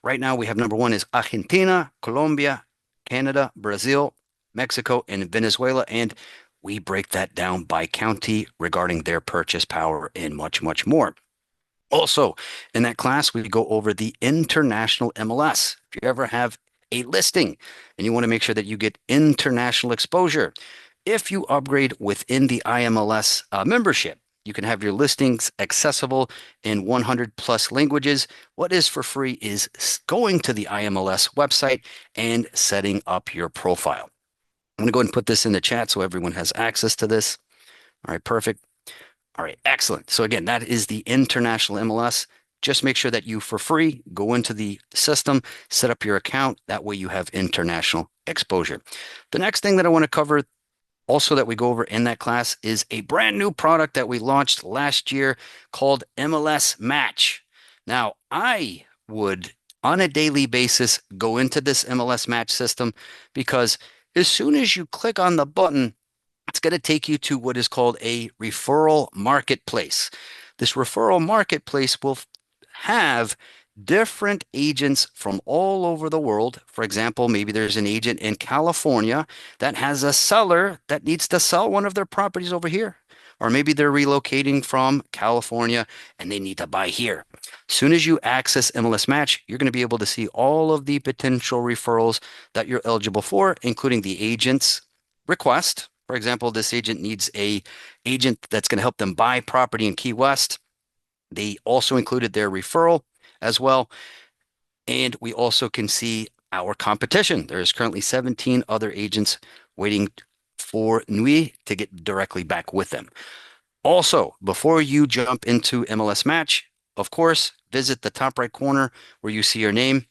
Right now, we have number one is Argentina, Colombia, Canada, Brazil, Mexico, and Venezuela. And we break that down by county regarding their purchase power and much, much more. Also, in that class, we go over the international MLS. If you ever have a listing and you want to make sure that you get international exposure, if you upgrade within the IMLS membership, you can have your listings accessible in 100 plus languages. What is for free is going to the IMLS website and setting up your profile. I'm going to go ahead and put this in the chat so everyone has access to this. All right, perfect. All right, excellent. So again, that is the international MLS. Just make sure that you, for free, go into the system, set up your account. That way you have international exposure. The next thing that I want to cover also that we go over in that class is a brand new product that we launched last year called MLS Match. Now, I would, on a daily basis, go into this MLS Match system because as soon as you click on the button, it's going to take you to what is called a referral marketplace. This referral marketplace will have different agents from all over the world. For example, maybe there's an agent in California that has a seller that needs to sell one of their properties over here. Or maybe they're relocating from California and they need to buy here. As soon as you access MLS Match, you're going to be able to see all of the potential referrals that you're eligible for, including the agent's request. For example, this agent needs an agent that's going to help them buy property in Key West. They also included their referral as well. And we also can see our competition. There's currently 17 other agents waiting for Nui to get directly back with them. Also, before you jump into MLS Match, of course, visit the top right corner where you see your name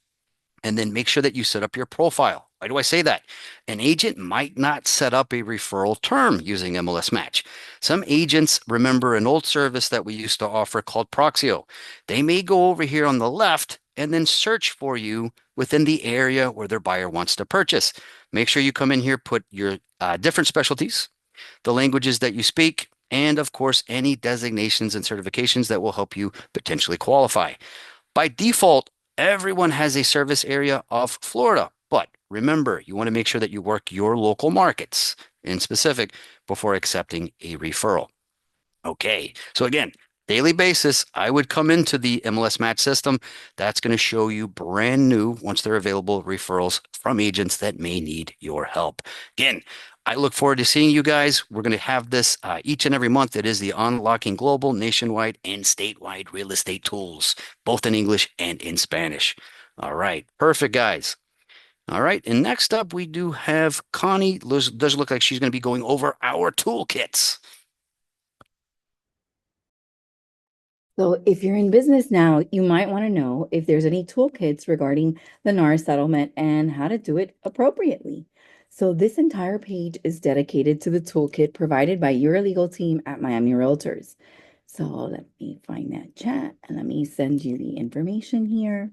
and then make sure that you set up your profile. Why do I say that? An agent might not set up a referral term using MLS Match. Some agents remember an old service that we used to offer called Proxio. They may go over here on the left and then search for you within the area where their buyer wants to purchase. Make sure you come in here, put your different specialties, the languages that you speak, and of course, any designations and certifications that will help you potentially qualify. By default, everyone has a service area of Florida, but remember, you want to make sure that you work your local markets in specific before accepting a referral. Okay, so again, daily basis, I would come into the MLS Match system. That's going to show you brand new, once they're available, referrals from agents that may need your help. Again, I look forward to seeing you guys. We're going to have this each and every month. It is the Unlocking Global, Nationwide, and Statewide Real Estate Tools, both in English and in Spanish. All right, perfect, guys. All right, and next up, we do have Connie. Does look like she's going to be going over our toolkits. So if you're in business now, you might want to know if there's any toolkits regarding the NAR settlement and how to do it appropriately. So this entire page is dedicated to the toolkit provided by your legal team at Miami Realtors. So let me find that chat and let me send you the information here.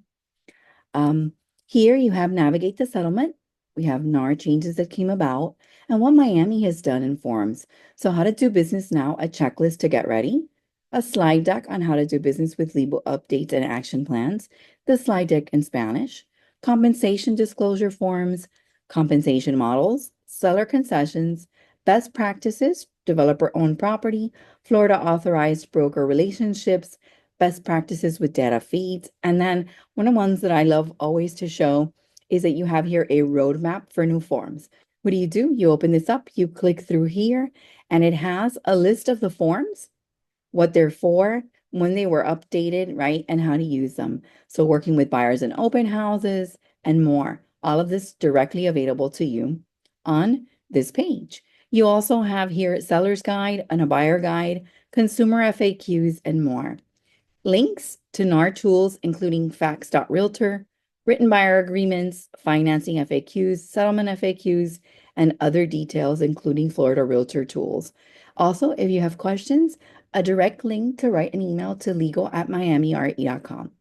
Here you have Navigate the Settlement. We have NAR changes that came about and what Miami has done in forms. So how to do business now, a checklist to get ready, a slide deck on how to do business with legal updates and action plans, the slide deck in Spanish, compensation disclosure forms, compensation models, seller concessions, best practices, developer-owned property, Florida authorized broker relationships, best practices with data feeds. And then one of the ones that I love always to show is that you have here a roadmap for new forms. What do? You open this up, you click through here, and it has a list of the forms, what they're for, when they were updated, right, and how to use them. So working with buyers in open houses and more. All of this directly available to you on this page. You also have here seller's guide and a buyer guide, consumer FAQs, and more. Links to NAR tools, including facts.realtor, written buyer agreements, financing FAQs, settlement FAQs, and other details, including Florida Realtor tools. Also, if you have questions, a direct link to write an email to legal@miamire.com.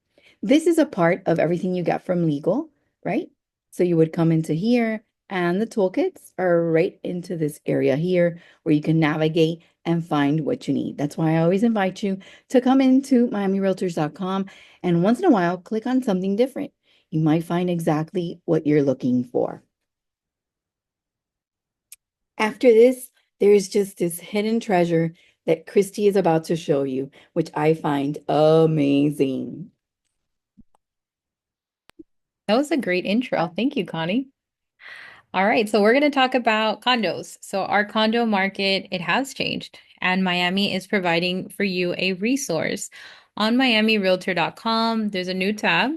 This is a part of everything you get from legal, right? So you would come into here, and the toolkits are right into this area here where you can navigate and find what you need. That's why I always invite you to come into miamirealtors.com and once in a while click on something different. You might find exactly what you're looking for. After this, there's just this hidden treasure that Christy is about to show you, which I find amazing. That was a great intro. Thank you, Connie. All right, so we're going to talk about condos. So our condo market, it has changed, and Miami is providing for you a resource. On miamirealtor.com, there's a new tab,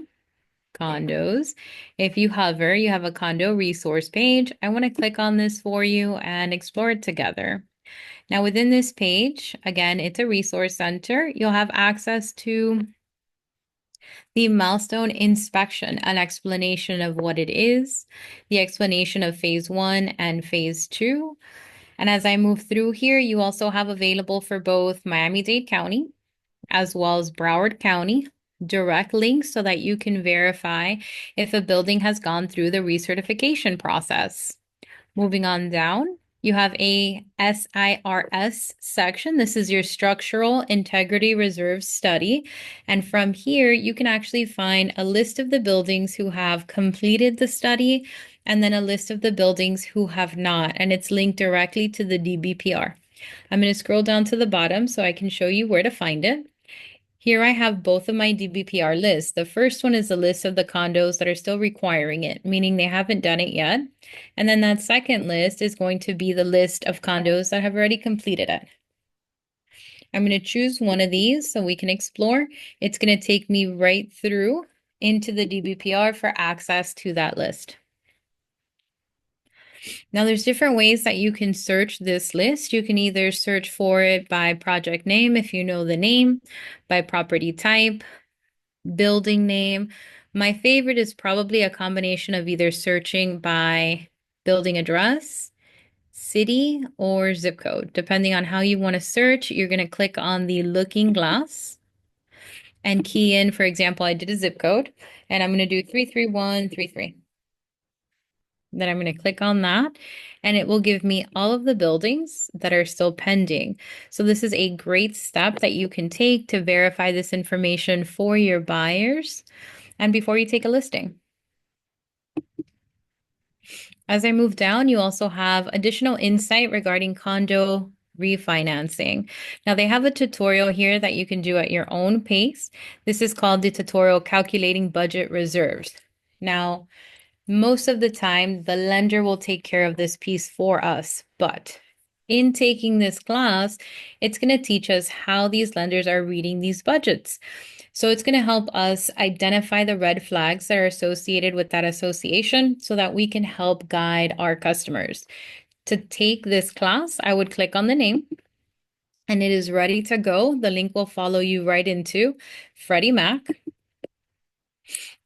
condos. If you hover, you have a condo resource page. I want to click on this for you and explore it together. Now, within this page, again, it's a resource center. You'll have access to the milestone inspection, an explanation of what it is, the explanation of phase 1 and phase 2. And as I move through here, you also have available for both Miami-Dade County as well as Broward County direct links so that you can verify if a building has gone through the recertification process. Moving on down, you have a SIRS section. This is your Structural Integrity Reserve Study. And from here, you can actually find a list of the buildings who have completed the study and then a list of the buildings who have not. And it's linked directly to the DBPR. I'm going to scroll down to the bottom so I can show you where to find it. Here I have both of my DBPR lists. The first one is the list of the condos that are still requiring it, meaning they haven't done it yet. And then that second list is going to be the list of condos that have already completed it. I'm going to choose one of these so we can explore. It's going to take me right through into the DBPR for access to that list. Now, there's different ways that you can search this list. You can either search for it by project name, if you know the name, by property type, building name. My favorite is probably a combination of either searching by building address, city, or zip code. Depending on how you want to search, you're going to click on the looking glass and key in, for example, I did a zip code, and I'm going to do 33133. Then I'm going to click on that, and it will give me all of the buildings that are still pending. So this is a great step that you can take to verify this information for your buyers and before you take a listing. As I move down, you also have additional insight regarding condo refinancing. Now they have a tutorial here that you can do at your own pace. This is called the tutorial Calculating Budget Reserves. Now, most of the time, the lender will take care of this piece for us, but in taking this class, it's going to teach us how these lenders are reading these budgets. So it's going to help us identify the red flags that are associated with that association so that we can help guide our customers. To take this class, I would click on the name and it is ready to go. The link will follow you right into Freddie Mac.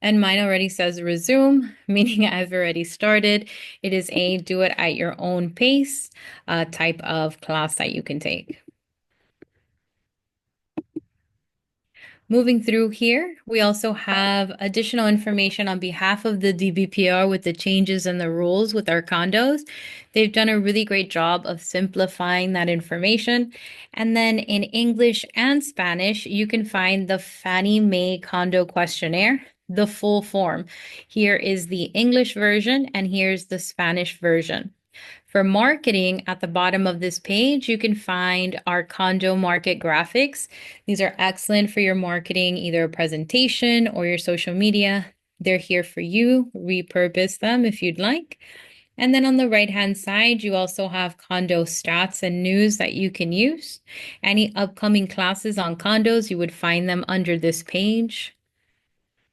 And mine already says resume, meaning I've already started. It is a do it at your own pace type of class that you can take. Moving through here, we also have additional information on behalf of the DBPR with the changes and the rules with our condos. They've done a really great job of simplifying that information. And then in English and Spanish, you can find the Fannie Mae Condo Questionnaire, the full form. Here is the English version and here's the Spanish version. For marketing, at the bottom of this page, you can find our condo market graphics. These are excellent for your marketing, either a presentation or your social media. They're here for you. Repurpose them if you'd like. And then on the right-hand side, you also have condo stats and news that you can use. Any upcoming classes on condos, you would find them under this page.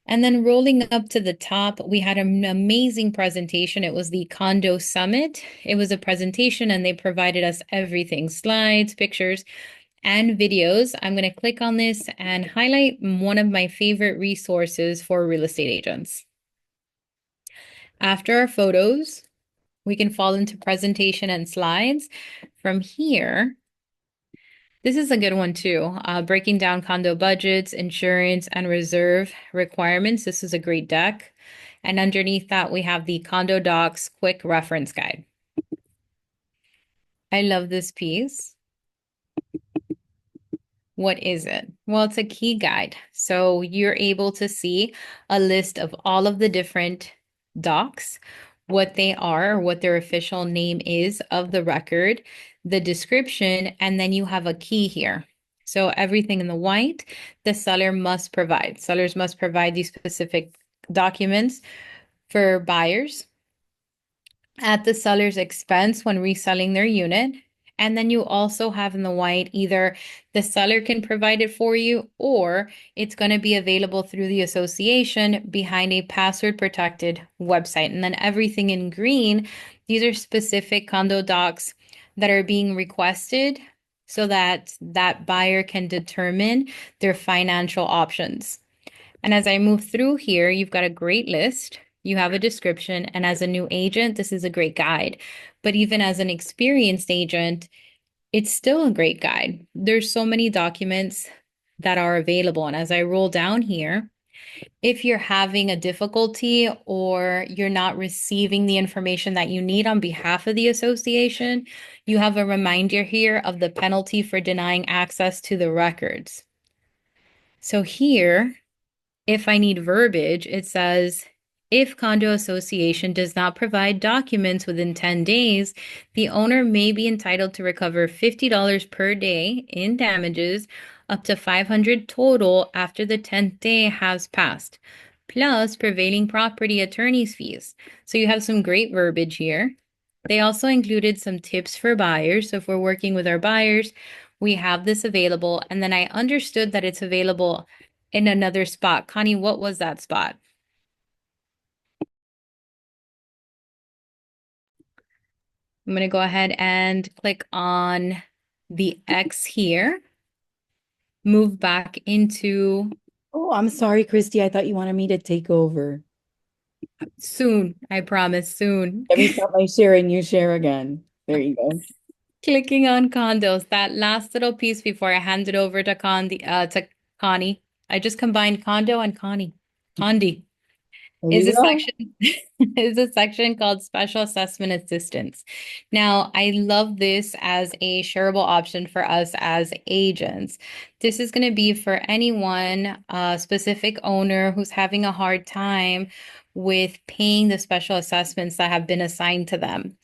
And then rolling up to the top, we had an amazing presentation. It was the Condo Summit. It was a presentation and they provided us everything, slides, pictures. and videos, I'm going to click on this and highlight one of my favorite resources for real estate agents. After our photos, we can fall into presentation and slides. From here, this is a good one too. Breaking down condo budgets, insurance, and reserve requirements. This is a great deck. And underneath that, we have the Condo Docs Quick Reference Guide. I love this piece. What is it? Well, it's a key guide. So you're able to see a list of all of the different docs, what they are, or what their official name is of the record, the description, and then you have a key here. So everything in the white, the seller must provide. Sellers must provide these specific documents for buyers at the seller's expense when reselling their unit. And then you also have in the white, either the seller can provide it for you or it's going to be available through the association behind a password protected website. And then everything in green, these are specific condo docs that are being requested so that that buyer can determine their financial options. And as I move through here, you've got a great list. You have a description, and as a new agent, this is a great guide. But even as an experienced agent, it's still a great guide. There's so many documents that are available. And as I roll down here, if you're having a difficulty or you're not receiving the information that you need on behalf of the association, you have a reminder here of the penalty for denying access to the records. So here, if I need verbiage, it says, if condo association does not provide documents within 10 days, the owner may be entitled to recover $50 per day in damages, up to $500 total after the 10th day has passed, plus prevailing property attorney's fees. So you have some great verbiage here. They also included some tips for buyers. So if we're working with our buyers, we have this available. And then I understood that it's available in another spot. Connie, what was that spot? I'm going to go ahead and click on the X here, move back into Oh, I'm sorry, Christy. I thought you wanted me to take over. soon. I promise soon. Let me stop my share and you share again. There you go. Clicking on condos, that last little piece before I hand it over to Connie. I just combined condo and Condi. There Is you a go. section is a section called Special Assessment Assistance. Now, I love this as a shareable option for us as agents. This is going to be for anyone, specific owner who's having a hard time with paying the special assessments that have been assigned to them.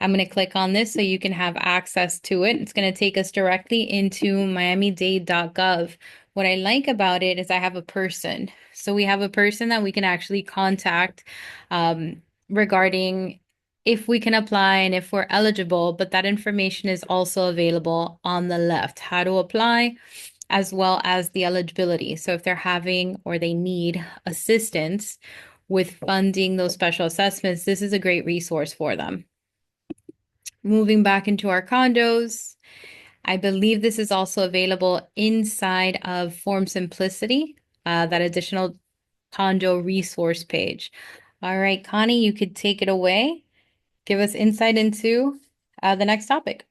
I'm going to click on this so you can have access to it. It's going to take us directly into miamidade.gov. What I like about it is I have a person. So we have a person that we can actually contact regarding if we can apply and if we're eligible, but that information is also available on the left, how to apply, as well as the eligibility. So if they're having or they need assistance with funding those special assessments, this is a great resource for them. Moving back into our condos, I believe this is also available inside of Form Simplicity, that additional condo resource page. All right, Connie, you could take it away. Give us insight into the next topic.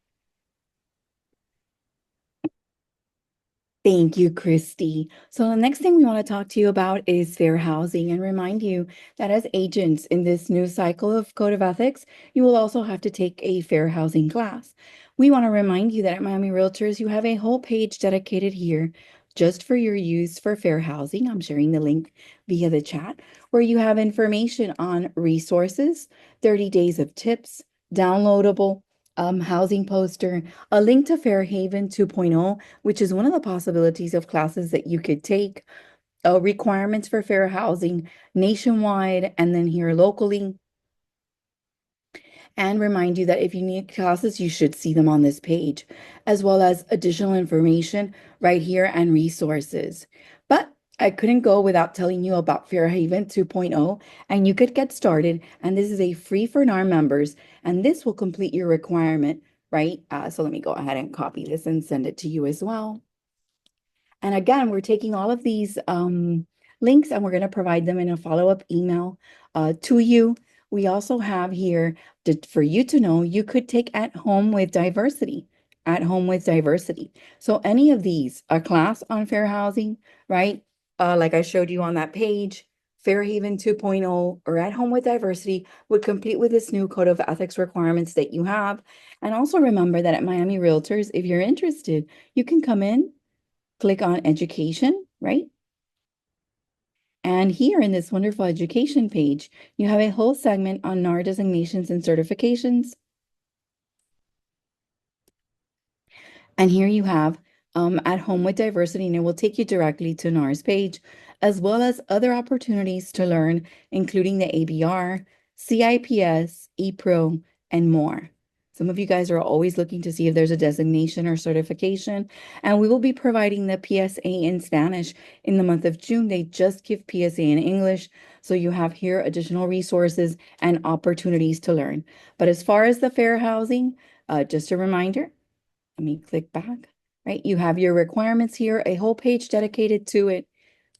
Thank you, Christy. So the next thing we want to talk to you about is fair housing and remind you that as agents in this new cycle of Code of Ethics, you will also have to take a fair housing class. We want to remind you that at Miami Realtors, you have a whole page dedicated here just for your use for fair housing. I'm sharing the link via the chat, where you have information on resources, 30 days of tips, downloadable housing poster, a link to Fairhaven 2.0, which is one of the possibilities of classes that you could take, requirements for fair housing nationwide and then here locally. And remind you that if you need classes, you should see them on this page, as well as additional information right here and resources. But I couldn't go without telling you about Fairhaven 2.0, and you could get started. And this is a free for NAR members, and this will complete your requirement right? So let me go ahead and copy this and send it to you as well. And again, we're taking all of these links and we're going to provide them in a follow-up email to you. We also have here for you to know you could take At Home with Diversity. At Home with Diversity. So any of these, a class on fair housing, right? Like I showed you on that page, Fairhaven 2.0 or At Home with Diversity would complete with this new code of ethics requirements that you have. And also remember that at Miami Realtors, if you're interested, you can come in, click on education, right? And here in this wonderful education page, you have a whole segment on NAR designations and certifications. And here you have At Home with Diversity, and it will take you directly to NAR's page, as well as other opportunities to learn, including the ABR, CIPS, ePro, and more. Some of you guys are always looking to see if there's a designation or certification, and we will be providing the PSA in Spanish in the month of June. They just give PSA in English, so you have here additional resources and opportunities to learn. But as far as the fair housing, just a reminder, let me click back, right? You have your requirements here, a whole page dedicated to it,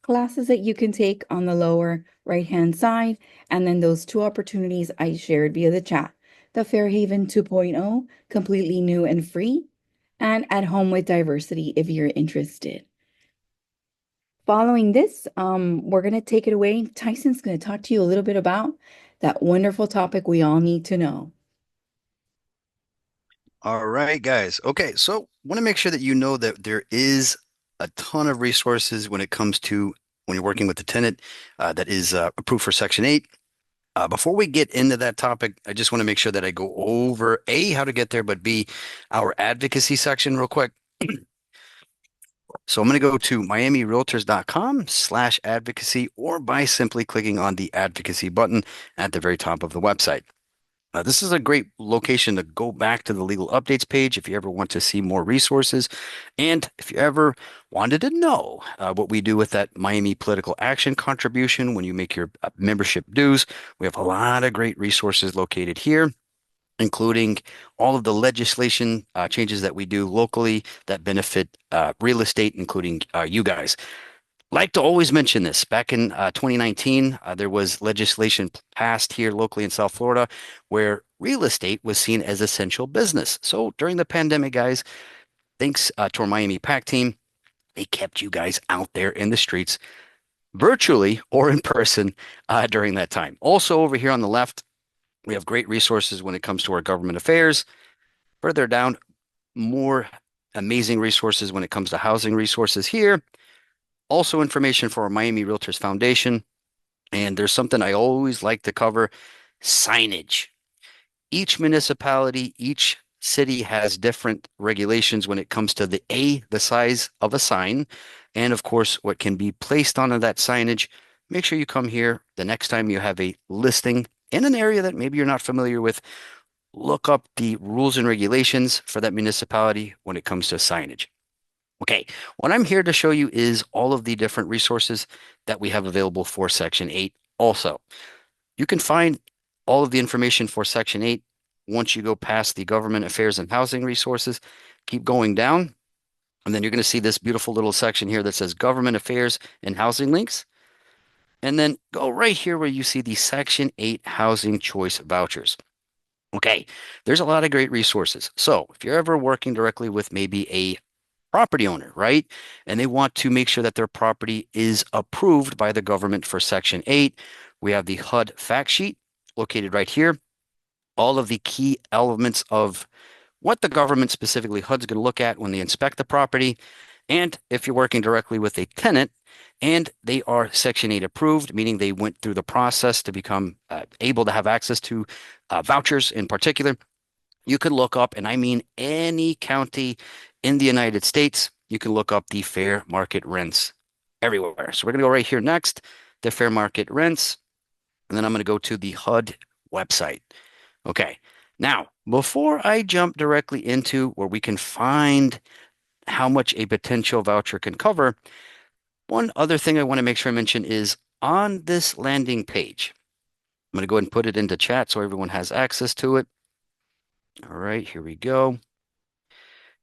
classes that you can take on the lower right-hand side, and then those two opportunities I shared via the chat. The Fairhaven 2.0, completely new and free, and At Home with Diversity if you're interested. Following this, we're going to take it away. Tyson's going to talk to you a little bit about that wonderful topic we all need to know. All right, guys. Okay, so want to make sure that you know that there is a ton of resources when it comes to when you're working with the tenant that is approved for Section 8. Before we get into that topic, I just want to make sure that I go over A, how to get there, but B, our advocacy section real quick. So I'm going to go to miamirealtors.com/advocacy or by simply clicking on the advocacy button at the very top of the website. This is a great location to go back to the legal updates page if you ever want to see more resources. And if you ever wanted to know what we do with that Miami political action contribution when you make your membership dues, we have a lot of great resources located here, including all of the legislation changes that we do locally that benefit real estate, including you guys. Like to always mention this. Back in 2019, there was legislation passed here locally in South Florida where real estate was seen as essential business. So during the pandemic, guys, thanks to our Miami PAC team, they kept you guys out there in the streets, virtually or in person, during that time. Also, over here on the left, we have great resources when it comes to our government affairs. Further down, more amazing resources when it comes to housing resources here. Also, information for our Miami Realtors Foundation. And there's something I always like to cover, signage. Each municipality, each city has different regulations when it comes to the size of a sign, and of course, what can be placed onto that signage. Make sure you come here the next time you have a listing in an area that maybe you're not familiar with. Look up the rules and regulations for that municipality when it comes to signage. Okay, what I'm here to show you is all of the different resources that we have available for Section 8 also. You can find all of the information for Section 8 once you go past the government affairs and housing resources. Keep going down, and then you're going to see this beautiful little section here that says government affairs and housing links. And then go right here where you see the Section 8 housing choice vouchers. Okay, there's a lot of great resources. So if you're ever working directly with maybe a property owner, right? And they want to make sure that their property is approved by the government for Section 8. We have the HUD fact sheet located right here. All of the key elements of what the government, specifically HUD's going to look at when they inspect the property. And if you're working directly with a tenant and they are Section 8 approved, meaning they went through the process to become able to have access to vouchers in particular, you can look up, and I mean any county in the United States, you can look up the fair market rents everywhere. So we're going to go right here next, the fair market rents, and then I'm going to go to the HUD website. Okay, now before I jump directly into where we can find how much a potential voucher can cover, one other thing I want to make sure I mention is on this landing page, I'm going to go ahead and put it into chat so everyone has access to it. All right, here we go.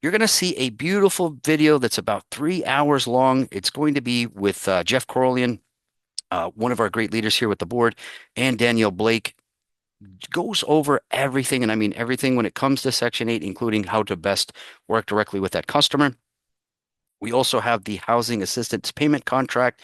You're going to see a beautiful video that's about 3 hours long. It's going to be with Jeff Corlian, one of our great leaders here with the board, and Danielle Blake. Goes over everything, and I mean everything when it comes to Section 8, including how to best work directly with that customer. We also have the housing assistance payment contract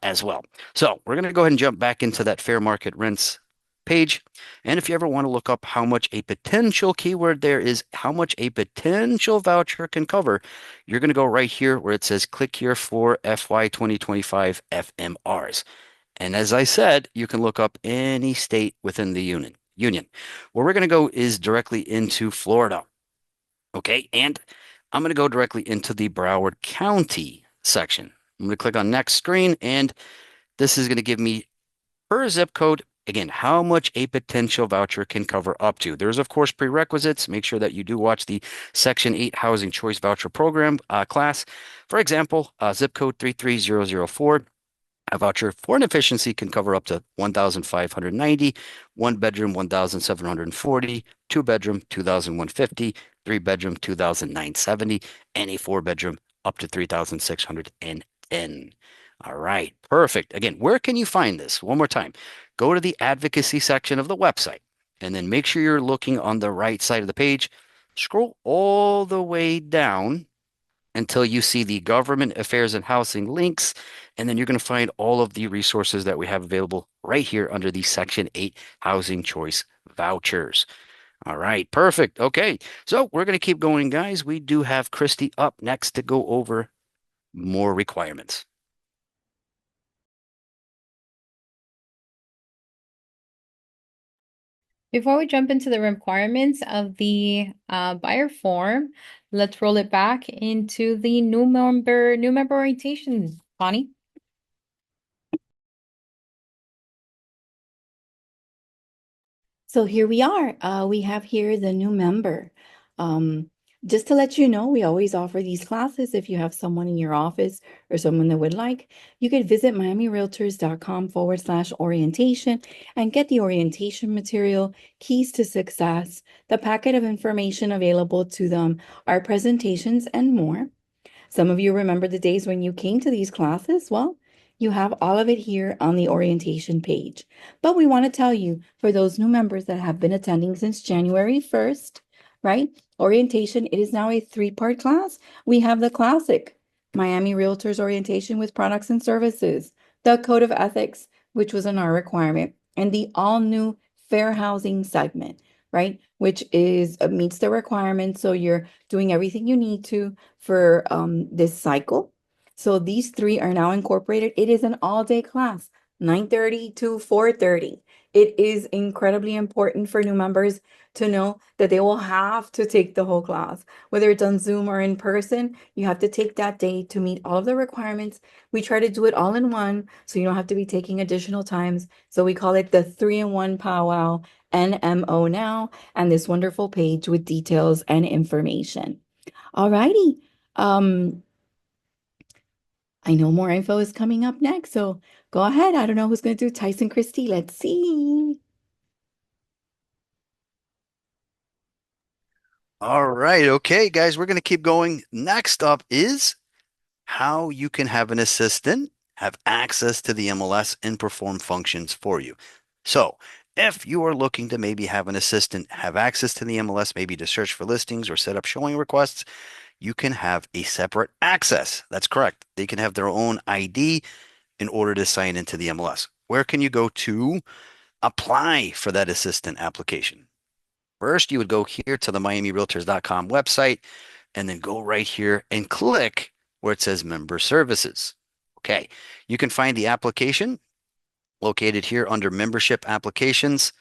as well. So we're going to go ahead and jump back into that fair market rents page. And if you ever want to look up how much a potential keyword there is, how much a potential voucher can cover, you're going to go right here where it says click here for FY 2025 FMRs. And as I said, you can look up any state within the union. Where we're going to go is directly into Florida. Okay, and I'm going to go directly into the Broward County section. I'm going to click on next screen, and this is going to give me per zip code, again, how much a potential voucher can cover up to. There's, of course, prerequisites. Make sure that you do watch the Section 8 Housing Choice Voucher Program class. For example, zip code 33004. A voucher for an efficiency can cover up to 1,590, one bedroom 1,740, two bedroom 2,150, three bedroom 2,970, and a four bedroom up to 3,610. All right, perfect. Again, where can you find this? One more time. Go to the advocacy section of the website and then make sure you're looking on the right side of the page. Scroll all the way down until you see the government affairs and housing links. And then you're going to find all of the resources that we have available right here under the Section 8 Housing Choice Vouchers. All right, perfect. Okay, so we're going to keep going, guys. We do have Christy up next to go over more requirements. Before we jump into the requirements of the buyer form, let's roll it back into the new member orientation. Bonnie? So here we are. We have here the new member. Just to let you know, we always offer these classes. If you have someone in your office or someone that would like, you could visit miamirealtors.com/orientation and get the orientation material, keys to success, the packet of information available to them, our presentations, and more. Some of you remember the days when you came to these classes. Well, you have all of it here on the orientation page. But we want to tell you, for those new members that have been attending since January 1st, right? Orientation, it is now a three-part class. We have the classic Miami Realtors orientation with products and services, the Code of Ethics, which was an R requirement, and the all-new Fair Housing segment, right? Which is meets the requirements. So you're doing everything you need to for this cycle. So these three are now incorporated. It is an all-day class, 9:30 to 4:30. It is incredibly important for new members to know that they will have to take the whole class, whether it's on Zoom or in person. You have to take that day to meet all of the requirements. We try to do it all in one, so you don't have to be taking additional times. So we call it the 3-in-1 powwow, NMO now, and this wonderful page with details and information. All righty. I know more info is coming up next, so go ahead. I don't know who's going to do Tyson Christie. Let's see. All right, okay, guys, we're going to keep going. Next up is how you can have an assistant have access to the MLS and perform functions for you. So if you are looking to maybe have an assistant have access to the MLS, maybe to search for listings or set up showing requests, you can have a separate access. That's correct. They can have their own ID in order to sign into the MLS. Where can you go to apply for that assistant application? First, you would go here to the miamirealtors.com website and then go right here and click where it says member services. Okay, you can find the application located here under membership applications.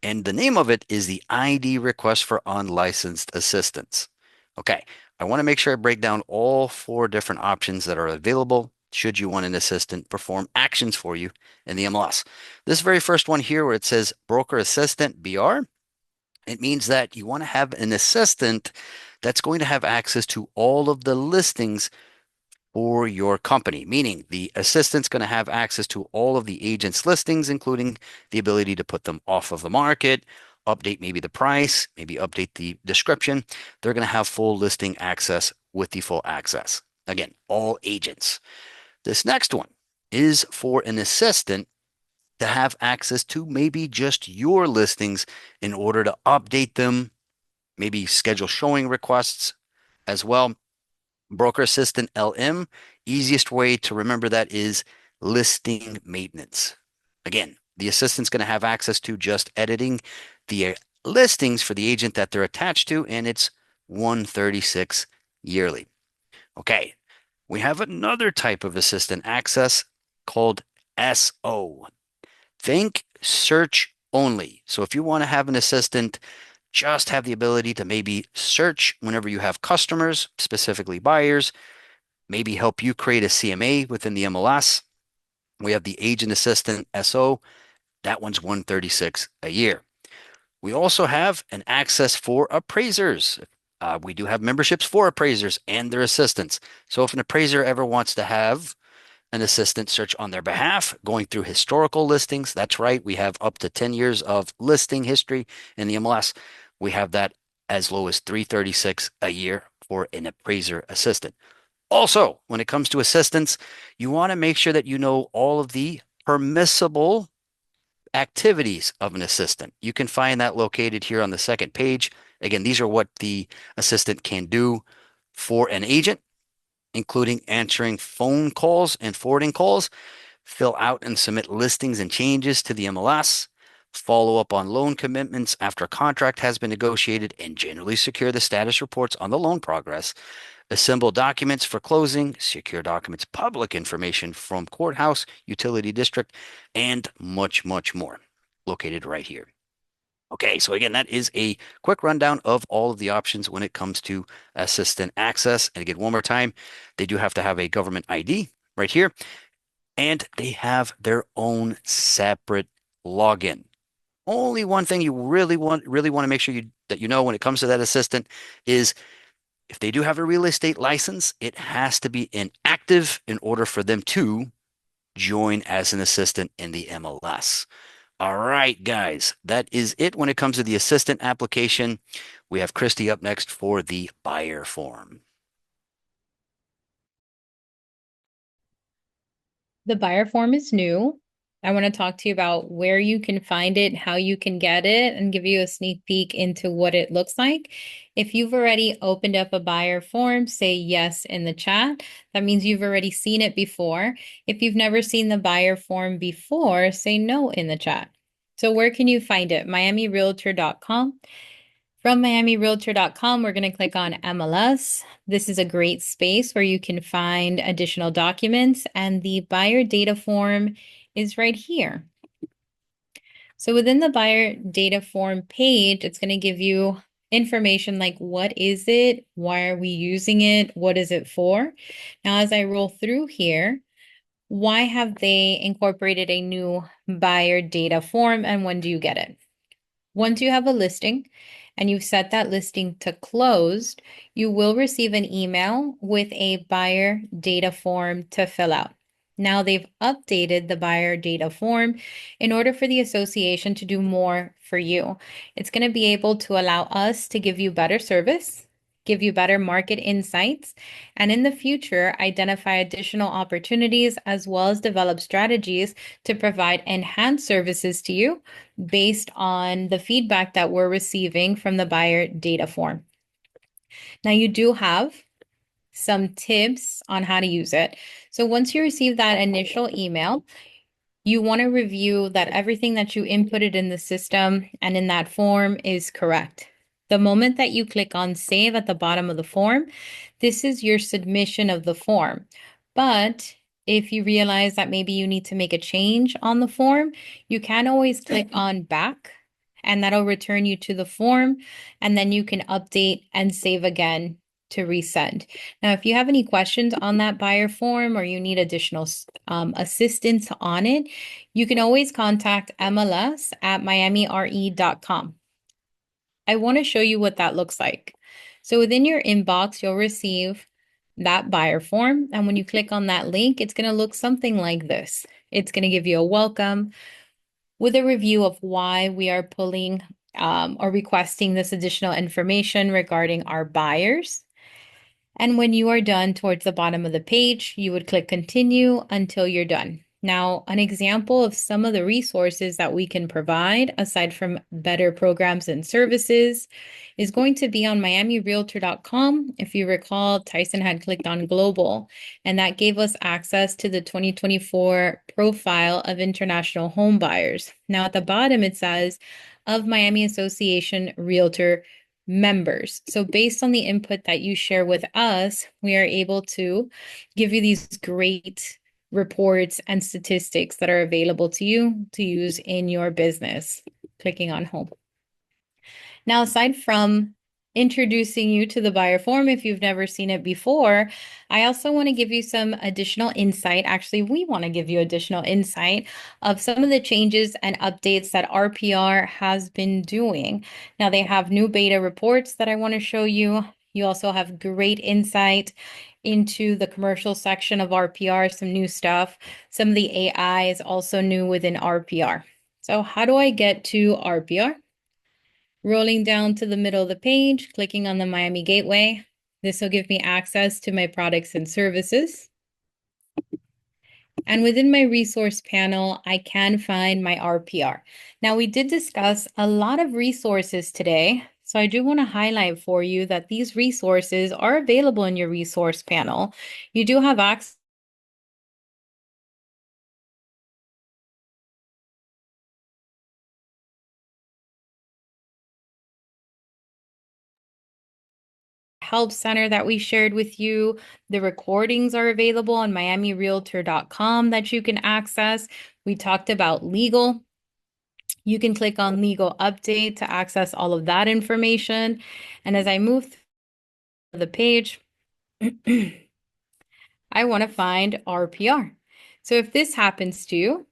And the name of it is the ID request for unlicensed assistants. Okay, I want to make sure I break down all four different options that are available should you want an assistant perform actions for you in the MLS. This very first one here where it says broker assistant BR, it means that you want to have an assistant that's going to have access to all of the listings for your company, meaning the assistant's going to have access to all of the agent's listings, including the ability to put them off of the market, update maybe the price, maybe update the description, they're going to have full listing access with the full access. Again, all agents. This next one is for an assistant to have access to maybe just your listings in order to update them, maybe schedule showing requests as well. Broker Assistant LM, easiest way to remember that is listing maintenance. Again, the assistant's going to have access to just editing the listings for the agent that they're attached to, and it's $136 yearly. Okay, we have another type of assistant access called SO. Think search only. So if you want to have an assistant just have the ability to maybe search whenever you have customers, specifically buyers, maybe help you create a CMA within the MLS. We have the Agent Assistant SO. That one's $136 a year. We also have an access for appraisers. We do have memberships for appraisers and their assistants. So if an appraiser ever wants to have an assistant search on their behalf, going through historical listings, that's right, we have up to 10 years of listing history in the MLS. We have that as low as $336 a year for an appraiser assistant. Also, when it comes to assistants, you want to make sure that you know all of the permissible activities of an assistant. You can find that located here on the second page. Again, these are what the assistant can do for an agent, including answering phone calls and forwarding calls, fill out and submit listings and changes to the MLS, follow up on loan commitments after a contract has been negotiated, and generally secure the status reports on the loan progress, assemble documents for closing, secure documents, public information from courthouse, utility district, and much, much more located right here. Okay, so again, that is a quick rundown of all of the options when it comes to assistant access. And again, one more time, they do have to have a government ID right here, and they have their own separate login. Only one thing you really want to make sure that you know when it comes to that assistant is if they do have a real estate license, it has to be inactive in order for them to join as an assistant in the MLS. All right, guys, that is it when it comes to the assistant application. We have Christy up next for the buyer form. The buyer form is new. I want to talk to you about where you can find it, how you can get it, and give you a sneak peek into what it looks like. If you've already opened up a buyer form, say yes in the chat. That means you've already seen it before. If you've never seen the buyer form before, say no in the chat. So where can you find it? miamirealtor.com. From miamirealtor.com, we're going to click on MLS. This is a great space where you can find additional documents, and the buyer data form is right here. So within the buyer data form page, it's going to give you information like what is it, why are we using it, what is it for? Now, as I roll through here, why have they incorporated a new buyer data form, and when do you get it? Once you have a listing and you've set that listing to closed, you will receive an email with a buyer data form to fill out. Now they've updated the buyer data form in order for the association to do more for you. It's going to be able to allow us to give you better service, give you better market insights, and in the future, identify additional opportunities as well as develop strategies to provide enhanced services to you based on the feedback that we're receiving from the buyer data form. Now, you do have some tips on how to use it. So once you receive that initial email, you want to review that everything that you inputted in the system and in that form is correct. The moment that you click on save at the bottom of the form, this is your submission of the form. But if you realize that maybe you need to make a change on the form, you can always click on back, and that'll return you to the form, and then you can update and save again to resend. Now, if you have any questions on that buyer form or you need additional assistance on it, you can always contact MLS at miamire.com. I want to show you what that looks like. So within your inbox, you'll receive that buyer form. And when you click on that link, it's going to look something like this. It's going to give you a welcome with a review of why we are pulling or requesting this additional information regarding our buyers. And when you are done towards the bottom of the page, you would click continue until you're done. Now, an example of some of the resources that we can provide, aside from better programs and services, is going to be on miamirealtor.com. If you recall, Tyson had clicked on global, and that gave us access to the 2024 profile of international home buyers. Now, at the bottom, it says of Miami Association Realtor members. So based on the input that you share with us, we are able to give you these great reports and statistics that are available to you to use in your business. Clicking on home. Now, aside from introducing you to the buyer form, if you've never seen it before, I also want to give you some additional insight. Actually, we want to give you additional insight of some of the changes and updates that RPR has been doing. Now, they have new beta reports that I want to show you. You also have great insight into the commercial section of RPR, some new stuff. Some of the AI is also new within RPR. So how do I get to RPR? Rolling down to the middle of the page, clicking on the Miami Gateway. This will give me access to my products and services. And within my resource panel, I can find my RPR. Now, we did discuss a lot of resources today, so I do want to highlight for you that these resources are available in your resource panel. You do have access help center that we shared with you. The recordings are available on miamirealtor.com that you can access. We talked about legal. You can click on legal update to access all of that information. And as I move through the page, I want to find RPR. So if this happens to you,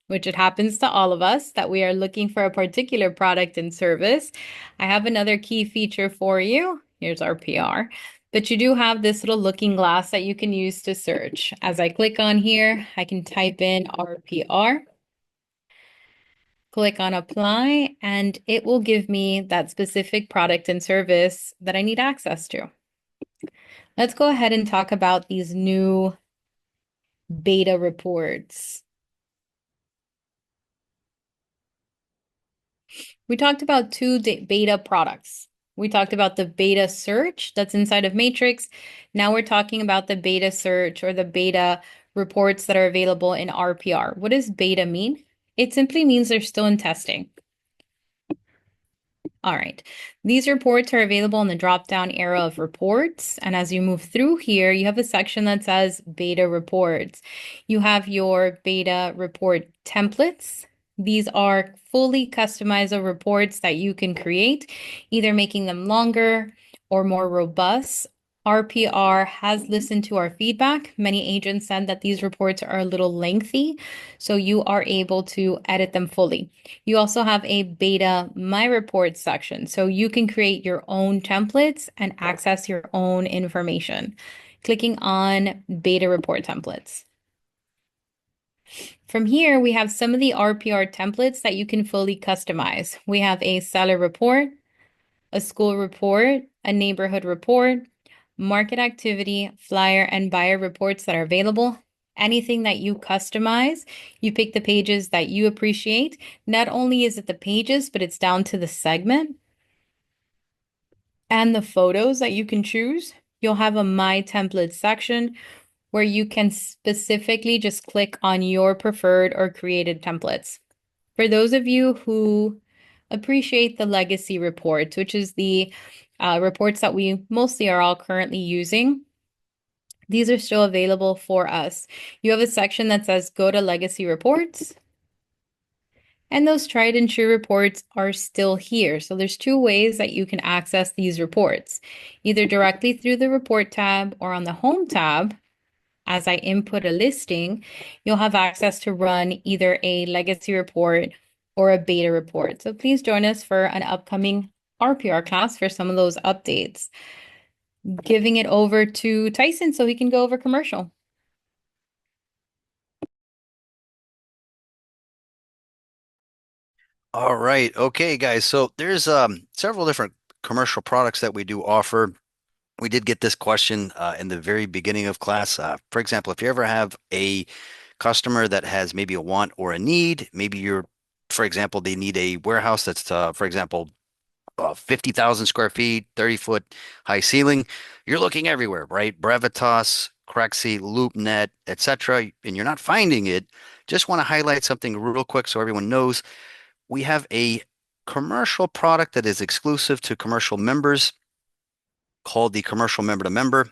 which it happens to all of us, that we are looking for a particular product and service, I have another key feature for you. Here's RPR. But you do have this little looking glass that you can use to search. As I click on here, I can type in RPR, click on apply, and it will give me that specific product and service that I need access to. Let's go ahead and talk about these new beta reports. We talked about two beta products. We talked about the beta search that's inside of Matrix. Now we're talking about the beta search or the beta reports that are available in RPR. What does beta mean? It simply means they're still in testing. All right, these reports are available in the drop-down arrow of reports. And as you move through here, you have a section that says beta reports. You have your beta report templates. These are fully customizable reports that you can create, either making them longer or more robust. RPR has listened to our feedback. Many agents said that these reports are a little lengthy, so you are able to edit them fully. You also have a beta My Reports section, so you can create your own templates and access your own information. Clicking on beta report templates. From here, we have some of the RPR templates that you can fully customize. We have a seller report, a school report, a neighborhood report, market activity, flyer, and buyer reports that are available. Anything that you customize, you pick the pages that you appreciate. Not only is it the pages, but it's down to the segment and the photos that you can choose. You'll have a My Templates section where you can specifically just click on your preferred or created templates. For those of you who appreciate the legacy reports, which is the reports that we mostly are all currently using, these are still available for us. You have a section that says go to legacy reports. And those tried and true reports are still here. So there's two ways that you can access these reports, either directly through the report tab or on the home tab. As I input a listing, you'll have access to run either a legacy report or a beta report. So please join us for an upcoming RPR class for some of those updates. Giving it over to Tyson so he can go over commercial. All right. Okay, guys. So there's several different commercial products that we do offer. We did get this question in the very beginning of class. For example, if you ever have a customer that has maybe a want or a need, maybe for example, they need a warehouse that's, for example, 50,000 square feet, 30-foot high ceiling. You're looking everywhere, right? Brevitas, Crexi, LoopNet, etc., and you're not finding it. Just want to highlight something real quick so everyone knows. We have a commercial product that is exclusive to commercial members called the commercial member to member.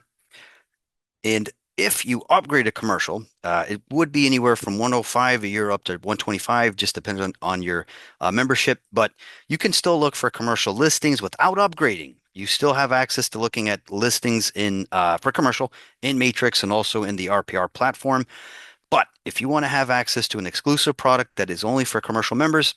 And if you upgrade a commercial, it would be anywhere from 105 a year up to 125, just depends on your membership. But you can still look for commercial listings without upgrading. You still have access to looking at listings in for commercial in Matrix and also in the RPR platform. But if you want to have access to an exclusive product that is only for commercial members,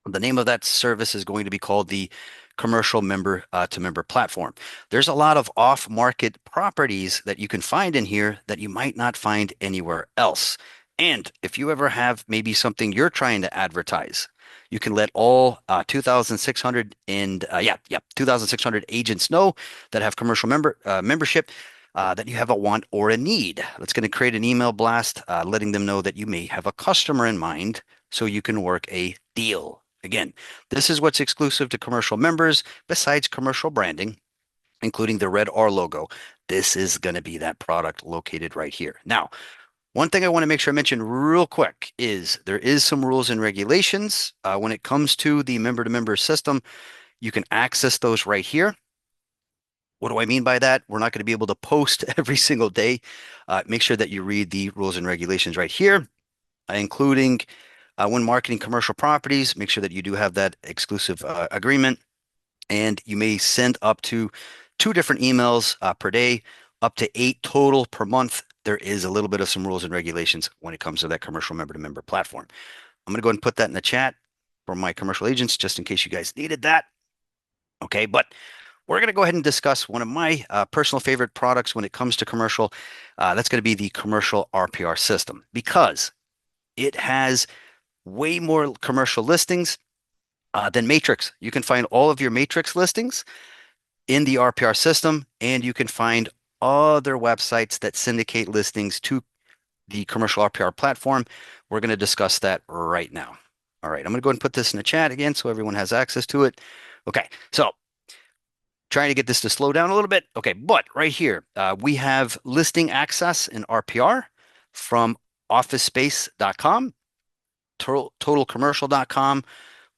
the name of that service is going to be called the commercial member to member platform. There's a lot of off-market properties that you can find in here that you might not find anywhere else. And if you ever have maybe something you're trying to advertise, you can let all 2,600 and 2,600 agents know that have commercial membership that you have a want or a need. That's going to create an email blast letting them know that you may have a customer in mind so you can work a deal. Again, this is what's exclusive to commercial members besides commercial branding, including the red R logo. This is going to be that product located right here. Now, one thing I want to make sure I mention real quick is there is some rules and regulations when it comes to the member-to-member system. You can access those right here. What do I mean by that? We're not going to be able to post every single day. Make sure that you read the rules and regulations right here, including when marketing commercial properties, make sure that you do have that exclusive agreement. And you may send up to 2 different emails per day, up to 8 total per month. There is a little bit of some rules and regulations when it comes to that commercial member to member platform. I'm going to go ahead and put that in the chat for my commercial agents, just in case you guys needed that. Okay, but we're going to go ahead and discuss one of my personal favorite products when it comes to commercial. That's going to be the commercial RPR system because it has way more commercial listings than Matrix. You can find all of your Matrix listings in the RPR system, and you can find other websites that syndicate listings to the commercial RPR platform. We're going to discuss that right now. All right, I'm going to go ahead and put this in the chat again so everyone has access to it. Okay, so trying to get this to slow down a little bit. Okay, but right here, we have listing access in RPR from officespace.com, totalcommercial.com.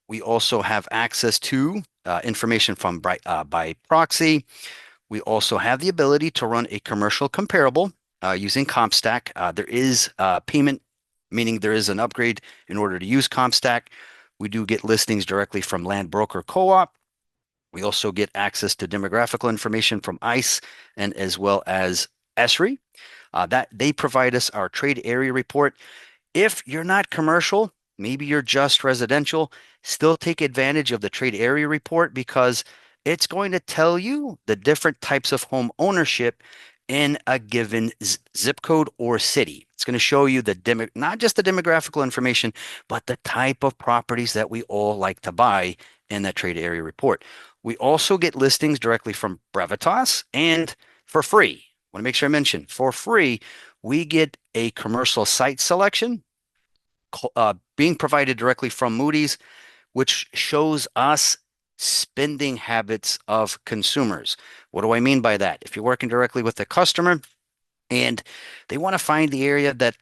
We also have access to information from by proxy. We also have the ability to run a commercial comparable using CompStack. There is payment, meaning there is an upgrade in order to use CompStack. We do get listings directly from Land Broker Co-op. We also get access to demographical information from ICE and as well as ESRI. That they provide us our trade area report. If you're not commercial, maybe you're just residential, still take advantage of the trade area report because it's going to tell you the different types of home ownership in a given zip code or city. It's going to show you not just the demographical information, but the type of properties that we all like to buy in that trade area report. We also get listings directly from Brevitas and for free. I want to make sure I mention for free, we get a commercial site selection being provided directly from Moody's, which shows us spending habits of consumers. What do I mean by that? If you're working directly with the customer and they want to find the area that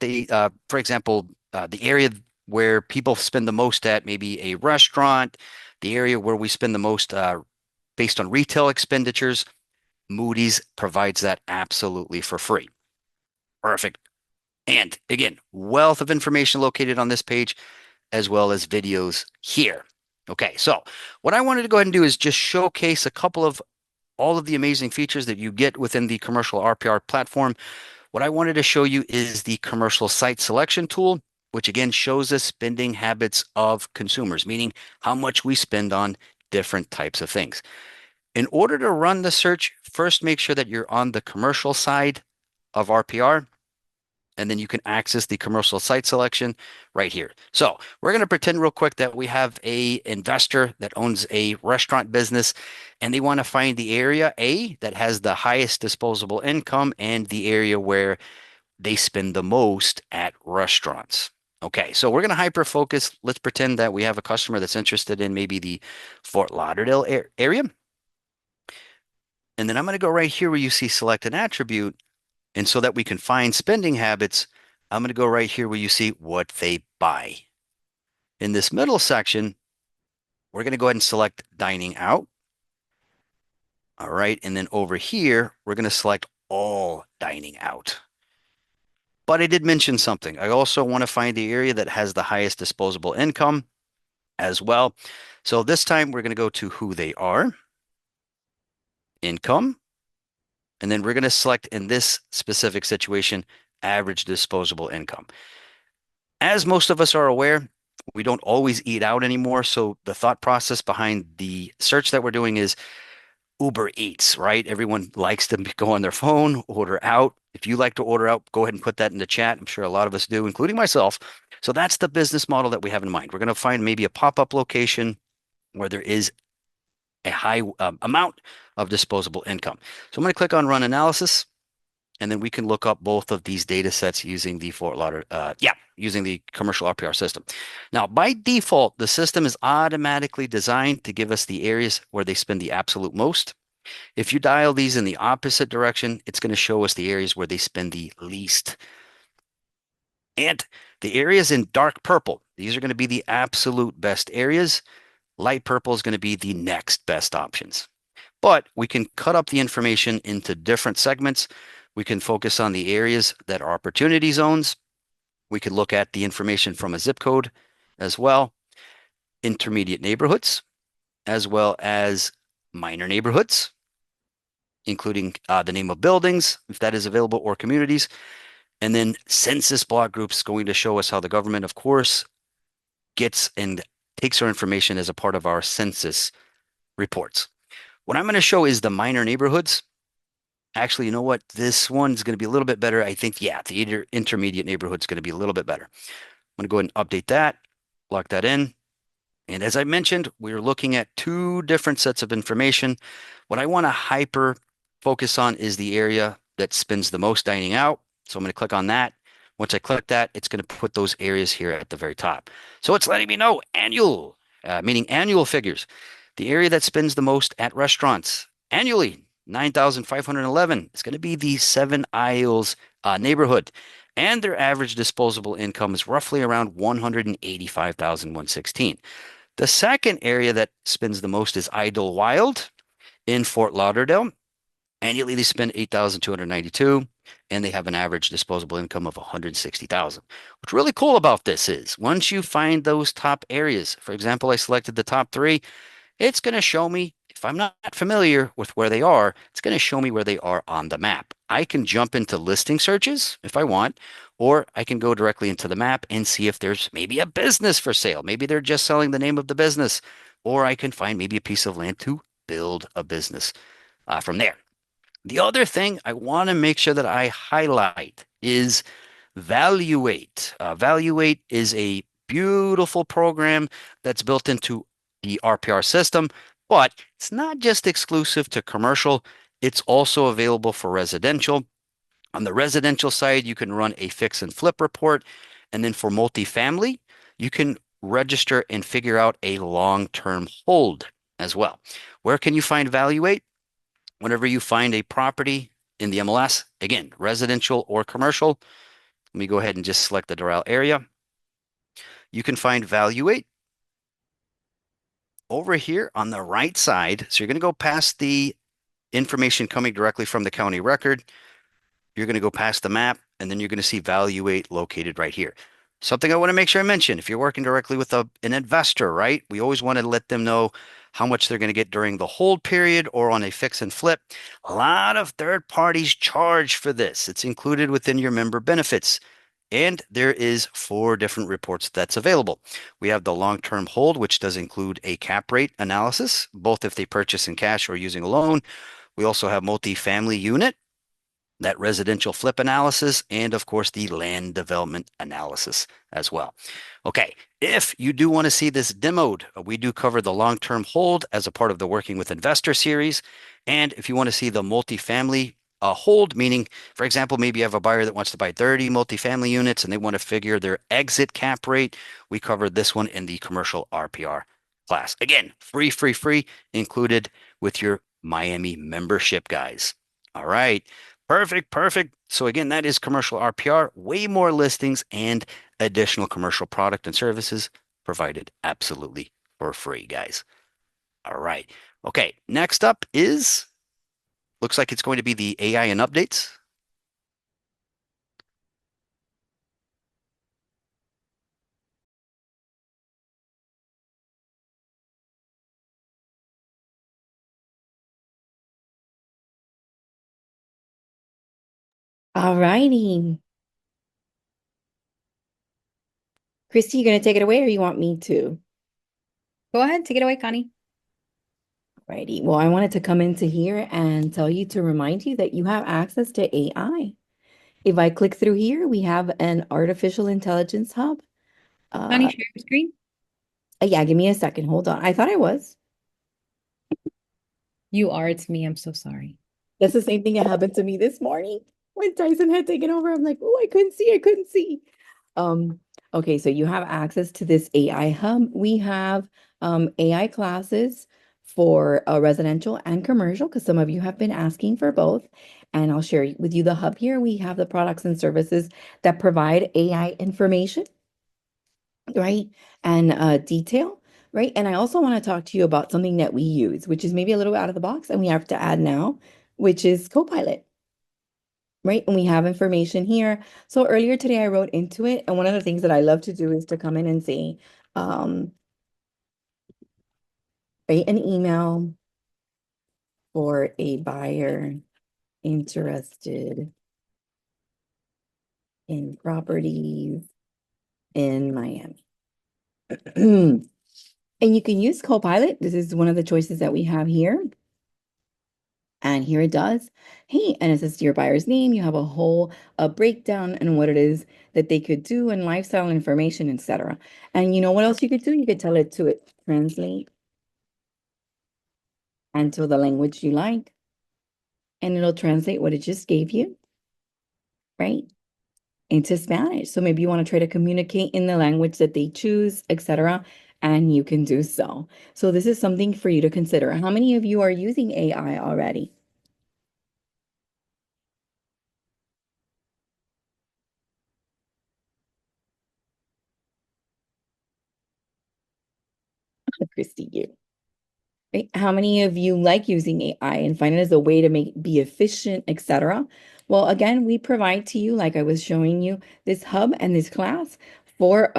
for example, the area where people spend the most at, maybe a restaurant, the area where we spend the most based on retail expenditures, Moody's provides that absolutely for free. Perfect. And again, wealth of information located on this page, as well as videos here. Okay, so what I wanted to go ahead and do is just showcase a couple of all of the amazing features that you get within the commercial RPR platform. What I wanted to show you is the commercial site selection tool, which again shows us spending habits of consumers, meaning how much we spend on different types of things. In order to run the search, first make sure that you're on the commercial side of RPR. and then you can access the commercial site selection right here. So we're going to pretend real quick that we have a investor that owns a restaurant business and they want to find the area A that has the highest disposable income and the area where they spend the most at restaurants. Okay, so we're going to hyper focus. Let's pretend that we have a customer that's interested in maybe the Fort Lauderdale area. And then I'm going to go right here where you see select an attribute. And so that we can find spending habits, I'm going to go right here where you see what they buy. In this middle section, we're going to go ahead and select dining out. All right. And then over here, we're going to select all dining out. But I did mention something. I also want to find the area that has the highest disposable income as well. So this time we're going to go to who they are, income, and then we're going to select in this specific situation, average disposable income. As most of us are aware, we don't always eat out anymore. So the thought process behind the search that we're doing is Uber Eats, right? Everyone likes to go on their phone, order out. If you like to order out, go ahead and put that in the chat. I'm sure a lot of us do, including myself. So that's the business model that we have in mind. We're going to find maybe a pop-up location where there is a high amount of disposable income. So I'm going to click on Run Analysis, and then we can look up both of these data sets using the Fort Lauderdale, using the commercial RPR system. Now, by default, the system is automatically designed to give us the areas where they spend the absolute most. If you dial these in the opposite direction, it's going to show us the areas where they spend the least. And the areas in dark purple, these are going to be the absolute best areas. Light purple is going to be the next best options. But we can cut up the information into different segments. We can focus on the areas that are opportunity zones. We can look at the information from a zip code as well, intermediate neighborhoods, as well as minor neighborhoods, including the name of buildings, if that is available, or communities. And then census block groups going to show us how the government, of course, gets and takes our information as a part of our census reports. What I'm going to show is the minor neighborhoods. Actually, you know what? This one's going to be a little bit better. I think, yeah, the intermediate neighborhood's going to be a little bit better. I'm going to go ahead and update that, lock that in. And as I mentioned, we're looking at two different sets of information. What I want to hyper focus on is the area that spends the most dining out. So I'm going to click on that. Once I click that, it's going to put those areas here at the very top. So it's letting me know annual, meaning annual figures. The area that spends the most at restaurants annually, 9,511. It's going to be the Seven Isles neighborhood. And their average disposable income is roughly around 185,116. The second area that spends the most is Idlewild in Fort Lauderdale. Annually, they spend 8,292, and they have an average disposable income of 160,000. What's really cool about this is once you find those top areas, for example, I selected the top three, it's going to show me, if I'm not familiar with where they are, it's going to show me where they are on the map. I can jump into listing searches if I want, or I can go directly into the map and see if there's maybe a business for sale. Maybe they're just selling the name of the business, or I can find maybe a piece of land to build a business from there. The other thing I want to make sure that I highlight is Valuate. Valuate is a beautiful program that's built into the RPR system, but it's not just exclusive to commercial. It's also available for residential. On the residential side, you can run a fix and flip report. And then for multifamily, you can register and figure out a long-term hold as well. Where can you find Valuate? Whenever you find a property in the MLS, again, residential or commercial, let me go ahead and just select the Doral area. You can find Valuate over here on the right side. So you're going to go past the information coming directly from the county record. You're going to go past the map, and then you're going to see Valuate located right here. Something I want to make sure I mention, if you're working directly with an investor, right? We always want to let them know how much they're going to get during the hold period or on a fix and flip. A lot of third parties charge for this. It's included within your member benefits. And there is 4 different reports that's available. We have the long-term hold, which does include a cap rate analysis, both if they purchase in cash or using a loan. We also have multifamily unit. that residential flip analysis, and of course, the land development analysis as well. Okay, if you do want to see this demoed, we do cover the long-term hold as a part of the Working with Investor series. And if you want to see the multifamily hold, meaning, for example, maybe you have a buyer that wants to buy 30 multifamily units and they want to figure their exit cap rate, we covered this one in the commercial RPR class. Again, free, included with your Miami membership, guys. All right. Perfect. So again, that is commercial RPR, way more listings and additional commercial product and services provided absolutely for free, guys. All right. Okay, next up is, looks like it's going to be the AI and updates. All righty. Christy, you gonna take it away or you want me to? Go ahead, take it away, Connie. Righty. Well, I wanted to come into here and tell you to remind you that you have access to AI. If I click through here, we have an artificial intelligence hub. Connie, share your screen. Yeah, give me a second. Hold on. I thought I was. You are, it's me. I'm so sorry. That's the same thing that happened to me this morning when Tyson had taken over. I'm like, oh, I couldn't see. Um, okay, so you have access to this AI hub. We have AI classes for residential and commercial because some of you have been asking for both. And I'll share with you the hub here. We have the products and services that provide AI information, right? And detail, right? And I also want to talk to you about something that we use, which is maybe a little out of the box and we have to add now, which is Copilot. Right. And we have information here. So earlier today I wrote into it. And one of the things that I love to do is to come in and say, write an email for a buyer interested in properties in Miami. And you can use Copilot. This is one of the choices that we have here. And here it does. Hey, and it says your buyer's name. You have a whole breakdown and what it is that they could do and lifestyle information, etc. And you know what else you could do? You could tell it to translate into the language you like, and it'll translate what it just gave you, right, into Spanish. So maybe you want to try to communicate in the language that they choose, etc. And you can do so. So this is something for you to consider. How many of you are using AI already? Christy, you. Right? How many of you like using AI and find it as a way to be efficient, etc.? Well, again, we provide to you, like I was showing you, this hub and this class for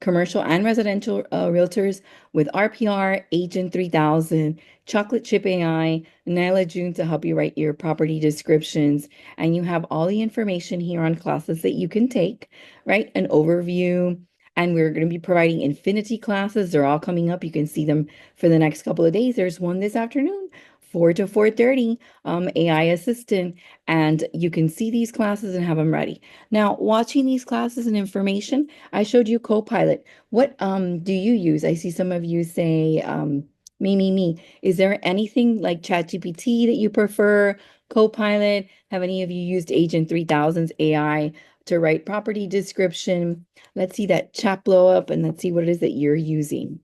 commercial and residential realtors with RPR, Agent 3000, Chocolate Chip AI, Nyla June to help you write your property descriptions. And you have all the information here on classes that you can take, right? An overview. And we're going to be providing infinity classes. They're all coming up. You can see them for the next couple of days. There's one this afternoon, 4 to 4:30, AI assistant. And you can see these classes and have them ready. Now, watching these classes and information, I showed you Copilot. What do you use? I see some of you say me. Is there anything like ChatGPT that you prefer? Copilot? Have any of you used Agent 3000's AI to write property description? Let's see that chat blow up and let's see what it is that you're using.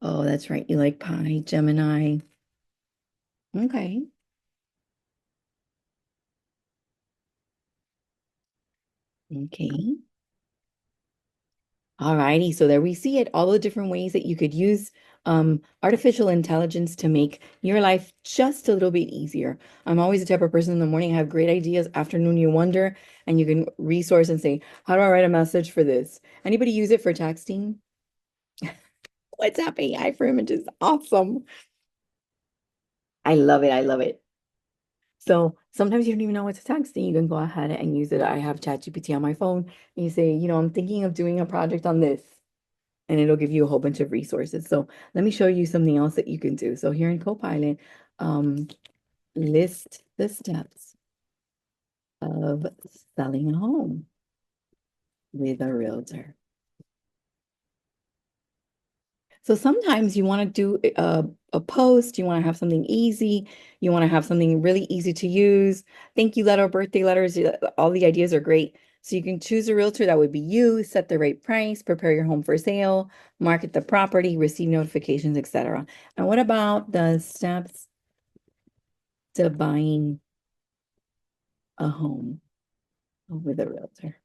Oh, that's right. You like Pi, Gemini. Okay. Okay. All righty, so there we see it, all the different ways that you could use artificial intelligence to make your life just a little bit easier. I'm always the type of person in the morning, I have great ideas, afternoon you wonder, and you can resource and say, how do I write a message for this? Anybody use it for texting? WhatsApp AI for images, awesome. I love it, I love it. So sometimes you don't even know what to text, and you can go ahead and use it. I have ChatGPT on my phone, and you say, I'm thinking of doing a project on this. and it'll give you a whole bunch of resources. So let me show you something else that you can do. So here in Copilot, list the steps of selling a home with a realtor. So sometimes you want to do a post, you want to have something easy, you want to have something really easy to use. Thank you letter, birthday letters, all the ideas are great. So you can choose a realtor that would be you, set the right price, prepare your home for sale, market the property, receive notifications, etc. And what about the steps to buying a home with a realtor?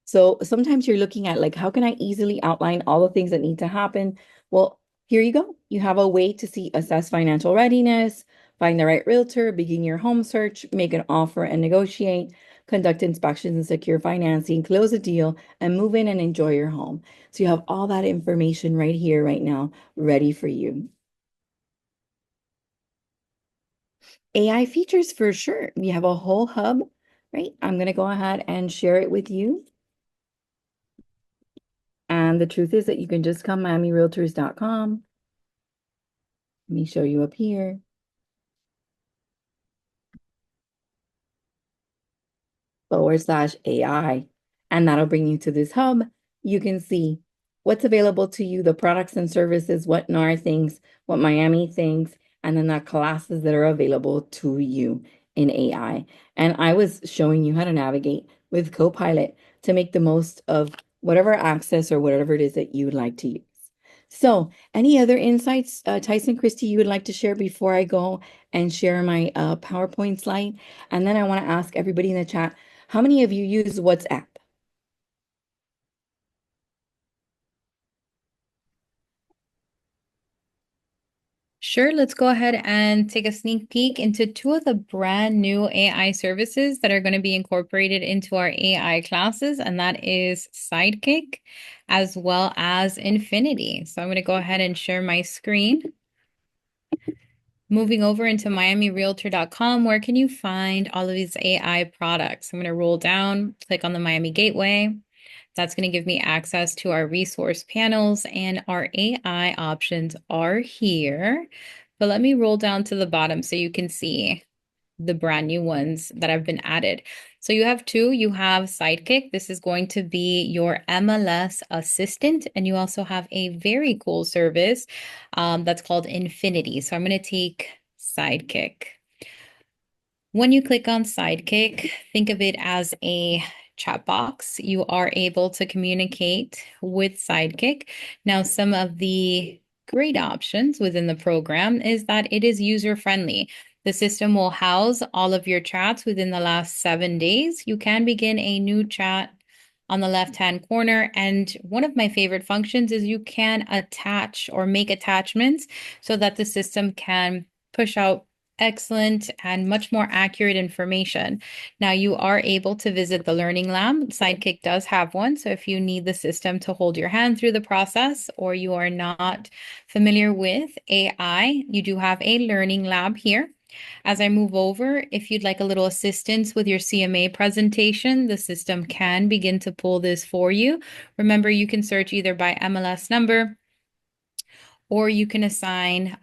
So sometimes you're looking at like, how can I easily outline all the things that need to happen? Well, here you go. You have a way to assess financial readiness, find the right realtor, begin your home search, make an offer and negotiate, conduct inspections and secure financing, close a deal, and move in and enjoy your home. So you have all that information right here, right now, ready for you. AI features for sure. We have a whole hub, right? I'm going to go ahead and share it with you. And the truth is that you can just come miamirealtors.com. Let me show you up here. /AI, and that'll bring you to this hub. You can see what's available to you, the products and services, what NAR thinks, what Miami thinks, and then the classes that are available to you in AI. And I was showing you how to navigate with Copilot to make the most of whatever access or whatever it is that you would like to use. So any other insights, Tyson, Christy, you would like to share before I go and share my PowerPoint slide? And then I want to ask everybody in the chat, how many of you use WhatsApp? Sure, let's go ahead and take a sneak peek into two of the brand new AI services that are going to be incorporated into our AI classes, and that is Sidekick as well as Infinity. So I'm going to go ahead and share my screen. Moving over into miamirealtor.com, where can you find all of these AI products? I'm going to roll down, click on the Miami Gateway. That's going to give me access to our resource panels, and our AI options are here. But let me roll down to the bottom so you can see the brand new ones that have been added. So you have two. You have Sidekick. This is going to be your MLS assistant. And you also have a very cool service that's called Infinity. So I'm going to take Sidekick. When you click on Sidekick, think of it as a chat box. You are able to communicate with Sidekick. Now, some of the great options within the program is that it is user-friendly. The system will house all of your chats within the last 7 days. You can begin a new chat on the left-hand corner. And one of my favorite functions is you can attach or make attachments so that the system can push out excellent and much more accurate information. Now you are able to visit the Learning Lab. Sidekick does have one. So if you need the system to hold your hand through the process, or you are not familiar with AI, you do have a Learning Lab here. As I move over, if you'd like a little assistance with your CMA presentation, the system can begin to pull this for you. Remember, you can search either by MLS number, or you can assign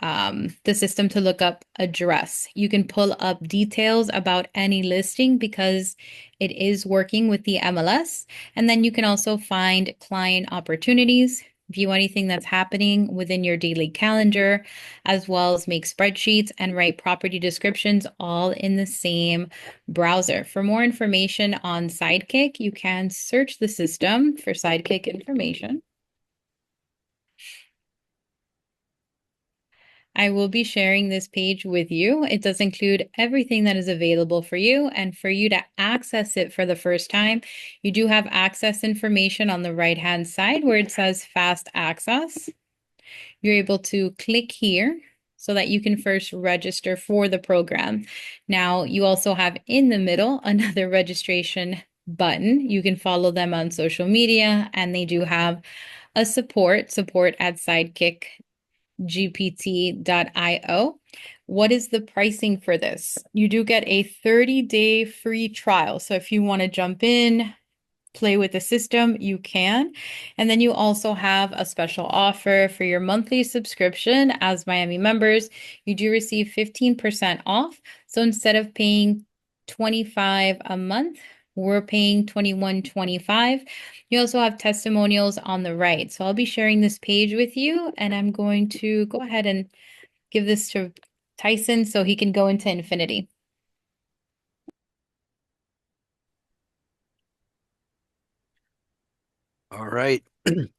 the system to look up address. You can pull up details about any listing because it is working with the MLS. And then you can also find client opportunities, view anything that's happening within your daily calendar, as well as make spreadsheets and write property descriptions all in the same browser. For more information on Sidekick, you can search the system for Sidekick information. I will be sharing this page with you. It does include everything that is available for you, and for you to access it for the first time, you do have access information on the right-hand side where it says fast access. You're able to click here so that you can first register for the program. Now, you also have in the middle another registration button. You can follow them on social media, and they do have a support at Sidekick GPT.io. What is the pricing for this? You do get a 30-day free trial. So if you want to jump in, play with the system, you can. And then you also have a special offer for your monthly subscription as Miami members. You do receive 15% off. So instead of paying 25 a month, we're paying 21.25. You also have testimonials on the right. So I'll be sharing this page with you, and I'm going to go ahead and give this to Tyson so he can go into infinity. All right.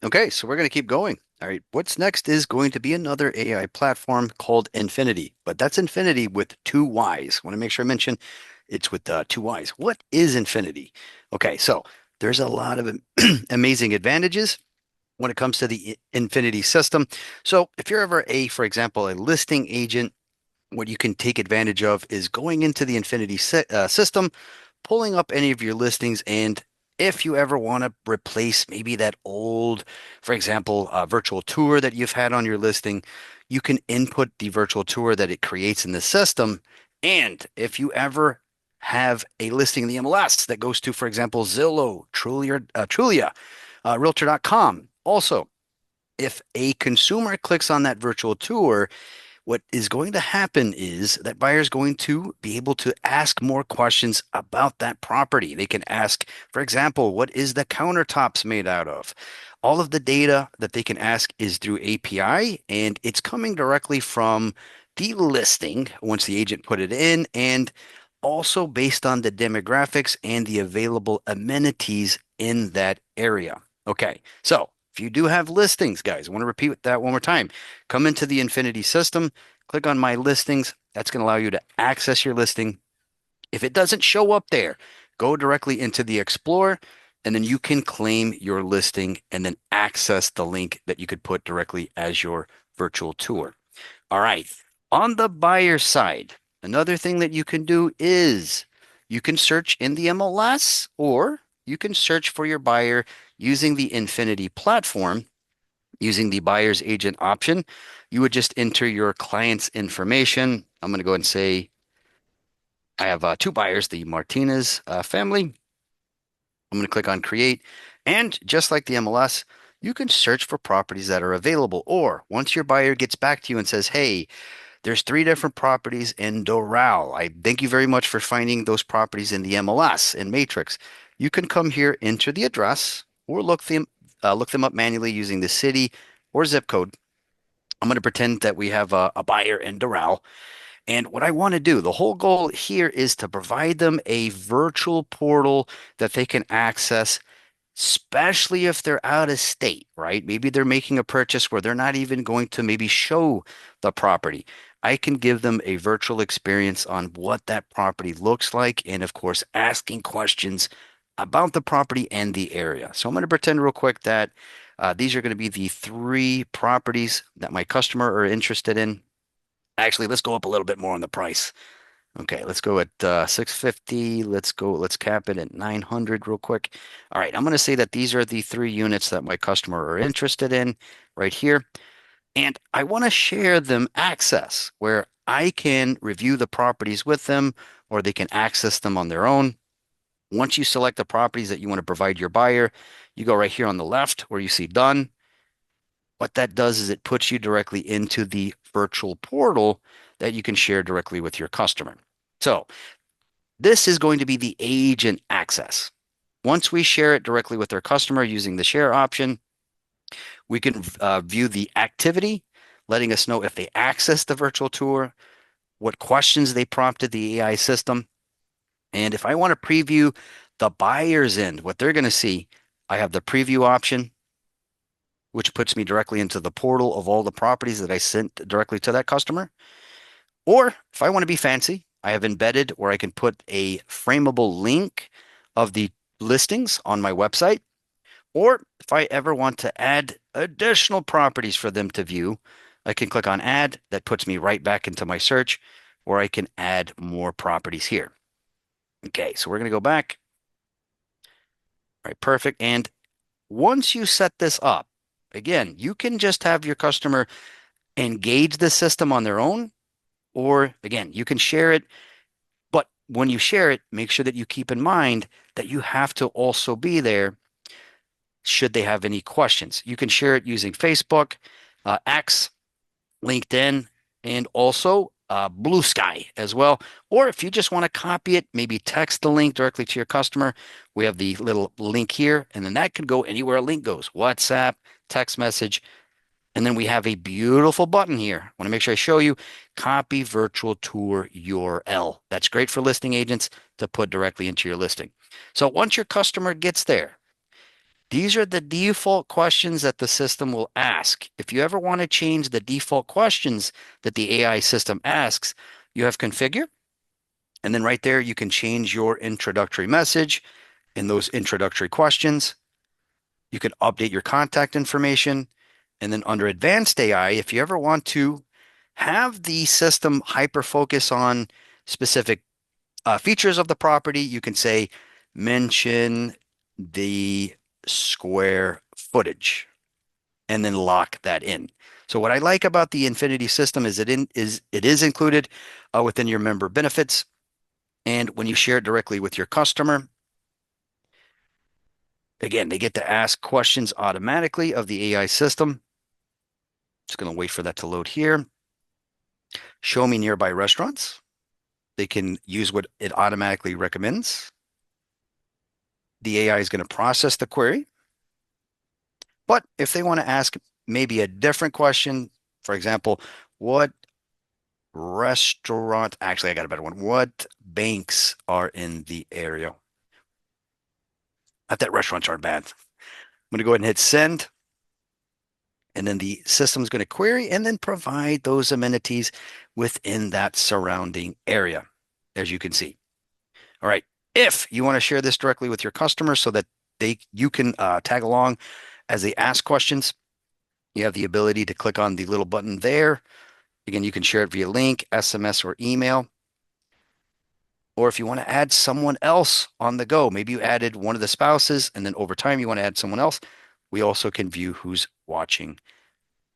Okay, so we're going to keep going. All right, what's next is going to be another AI platform called Infinity, but that's Infinity with two Y's. I want to make sure I mention it's with two Y's. What is Infinity? Okay, so there's a lot of amazing advantages when it comes to the Infinity system. So if you're ever for example, a listing agent, what you can take advantage of is going into the Infinity system, pulling up any of your listings, and if you ever want to replace maybe that old, for example, virtual tour that you've had on your listing, you can input the virtual tour that it creates in the system. And if you ever have a listing in the MLS that goes to, for example, Zillow, Trulia, Realtor.com, also, if a consumer clicks on that virtual tour, what is going to happen is that buyer is going to be able to ask more questions about that property. They can ask, for example, what is the countertops made out of? All of the data that they can ask is through API, and it's coming directly from the listing once the agent put it in, and also based on the demographics and the available amenities in that area. Okay, so if you do have listings, guys, I want to repeat that one more time. Come into the Infinity system, click on My Listings. That's going to allow you to access your listing. If it doesn't show up there, go directly into the Explorer, and then you can claim your listing and then access the link that you could put directly as your virtual tour. All right. On the buyer side, another thing that you can do is you can search in the MLS, or you can search for your buyer using the Infinity platform. Using the buyer's agent option, you would just enter your client's information. I'm going to go ahead and say I have two buyers, the Martinez family. I'm going to click on create. And just like the MLS, you can search for properties that are available. Or once your buyer gets back to you and says, hey, there's three different properties in Doral. I thank you very much for finding those properties in the MLS in Matrix. You can come here, enter the address, or look them up manually using the city or zip code. I'm going to pretend that we have a buyer in Doral. And what I want to do, the whole goal here is to provide them a virtual portal that they can access, especially if they're out of state, right? Maybe they're making a purchase where they're not even going to maybe show the property. I can give them a virtual experience on what that property looks like, and of course, asking questions about the property and the area. So I'm going to pretend real quick that these are going to be the three properties that my customer are interested in. Actually, let's go up a little bit more on the price. Okay, let's go at 650. Let's cap it at 900 real quick. All right, I'm going to say that these are the three units that my customer are interested in right here. And I want to share them access where I can review the properties with them, or they can access them on their own. Once you select the properties that you want to provide your buyer, you go right here on the left where you see done. What that does is it puts you directly into the virtual portal that you can share directly with your customer. So this is going to be the agent access. Once we share it directly with our customer using the share option, we can view the activity, letting us know if they access the virtual tour, what questions they prompted the AI system. And if I want to preview the buyer's end, what they're going to see, I have the preview option, which puts me directly into the portal of all the properties that I sent directly to that customer. Or if I want to be fancy, I have embedded where I can put a frameable link of the listings on my website. Or if I ever want to add additional properties for them to view, I can click on add. That puts me right back into my search, or I can add more properties here. Okay, so we're going to go back. All right, perfect. And once you set this up, again, you can just have your customer engage the system on their own, or again, you can share it. But when you share it, make sure that you keep in mind that you have to also be there should they have any questions. You can share it using Facebook, X, LinkedIn, and also Blue Sky as well. Or if you just want to copy it, maybe text the link directly to your customer. We have the little link here, and then that could go anywhere a link goes, WhatsApp, text message. And then we have a beautiful button here. I want to make sure I show you copy virtual tour URL. That's great for listing agents to put directly into your listing. So once your customer gets there, these are the default questions that the system will ask. If you ever want to change the default questions that the AI system asks, you have configure. And then right there, you can change your introductory message in those introductory questions. You can update your contact information. And then under advanced AI, if you ever want to have the system hyper focus on specific features of the property, you can say mention the square footage and then lock that in. So what I like about the Infinity system is it is included within your member benefits. And when you share it directly with your customer, again, they get to ask questions automatically of the AI system. Just going to wait for that to load here. Show me nearby restaurants. They can use what it automatically recommends. The AI is going to process the query. But if they want to ask maybe a different question, for example, what restaurant, actually, I got a better one. What banks are in the area? Not that restaurants aren't bad. I'm going to go ahead and hit send. And then the system is going to query and then provide those amenities within that surrounding area, as you can see. All right. If you want to share this directly with your customers so that you can tag along as they ask questions, you have the ability to click on the little button there. Again, you can share it via link, SMS, or email. Or if you want to add someone else on the go, maybe you added one of the spouses, and then over time you want to add someone else, we also can view who's watching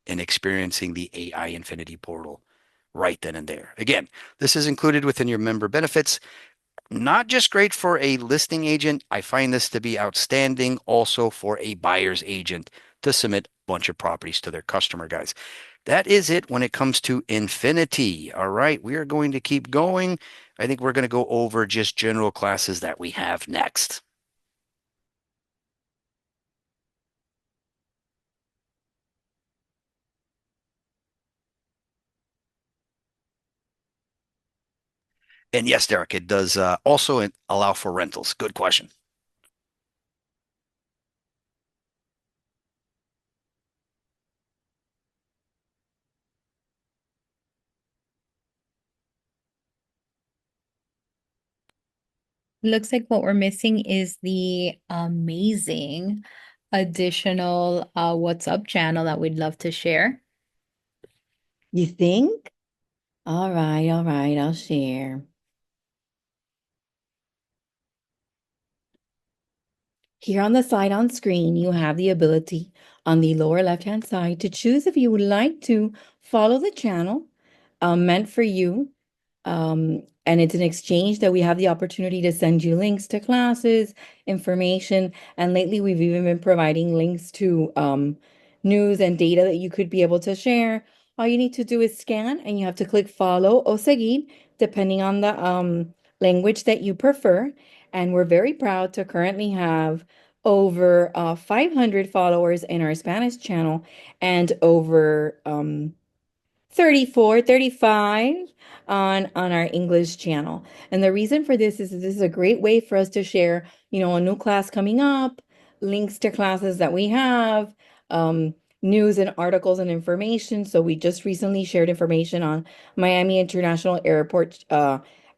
and experiencing the AI Infinity portal right then and there. Again, this is included within your member benefits. Not just great for a listing agent. I find this to be outstanding also for a buyer's agent to submit a bunch of properties to their customer, guys. That is it when it comes to Infinity. All right, we are going to keep going. I think we're going to go over just general classes that we have next. And yes, Derek, it does also allow for rentals. Good question. Looks like what we're missing is the amazing additional WhatsApp channel that we'd love to share. You think? All right, I'll share. Here on the side on screen, you have the ability on the lower left-hand side to choose if you would like to follow the channel meant for you. And it's an exchange that we have the opportunity to send you links to classes, information, and lately we've even been providing links to news and data that you could be able to share. All you need to do is scan and you have to click follow or seguir, depending on the language that you prefer. And we're very proud to currently have over 500 followers in our Spanish channel and over 34, 35 on our English channel. And the reason for this is this is a great way for us to share, a new class coming up, links to classes that we have, news and articles and information. So we just recently shared information on Miami International Airport,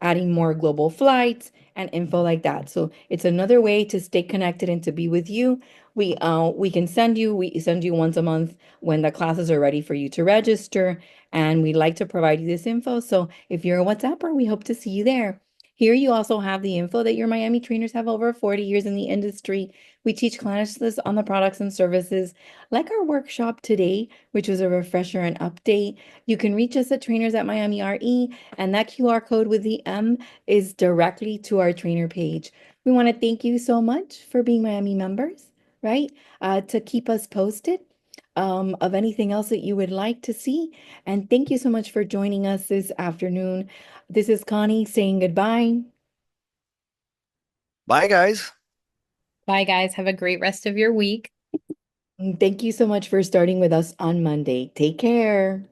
adding more global flights and info like that. So it's another way to stay connected and to be with you. We send you once a month when the classes are ready for you to register, and we'd like to provide you this info. So if you're a WhatsApper, we hope to see you there. Here you also have the info that your Miami trainers have over 40 years in the industry. We teach classes on the products and services like our workshop today, which was a refresher and update. You can reach us at trainers at Miami RE, and that QR code with the M is directly to our trainer page. We want to thank you so much for being Miami members, right? To keep us posted of anything else that you would like to see. And thank you so much for joining us this afternoon. This is Connie saying goodbye. Bye, guys. Bye, guys. Have a great rest of your week. And thank you so much for starting with us on Monday. Take care.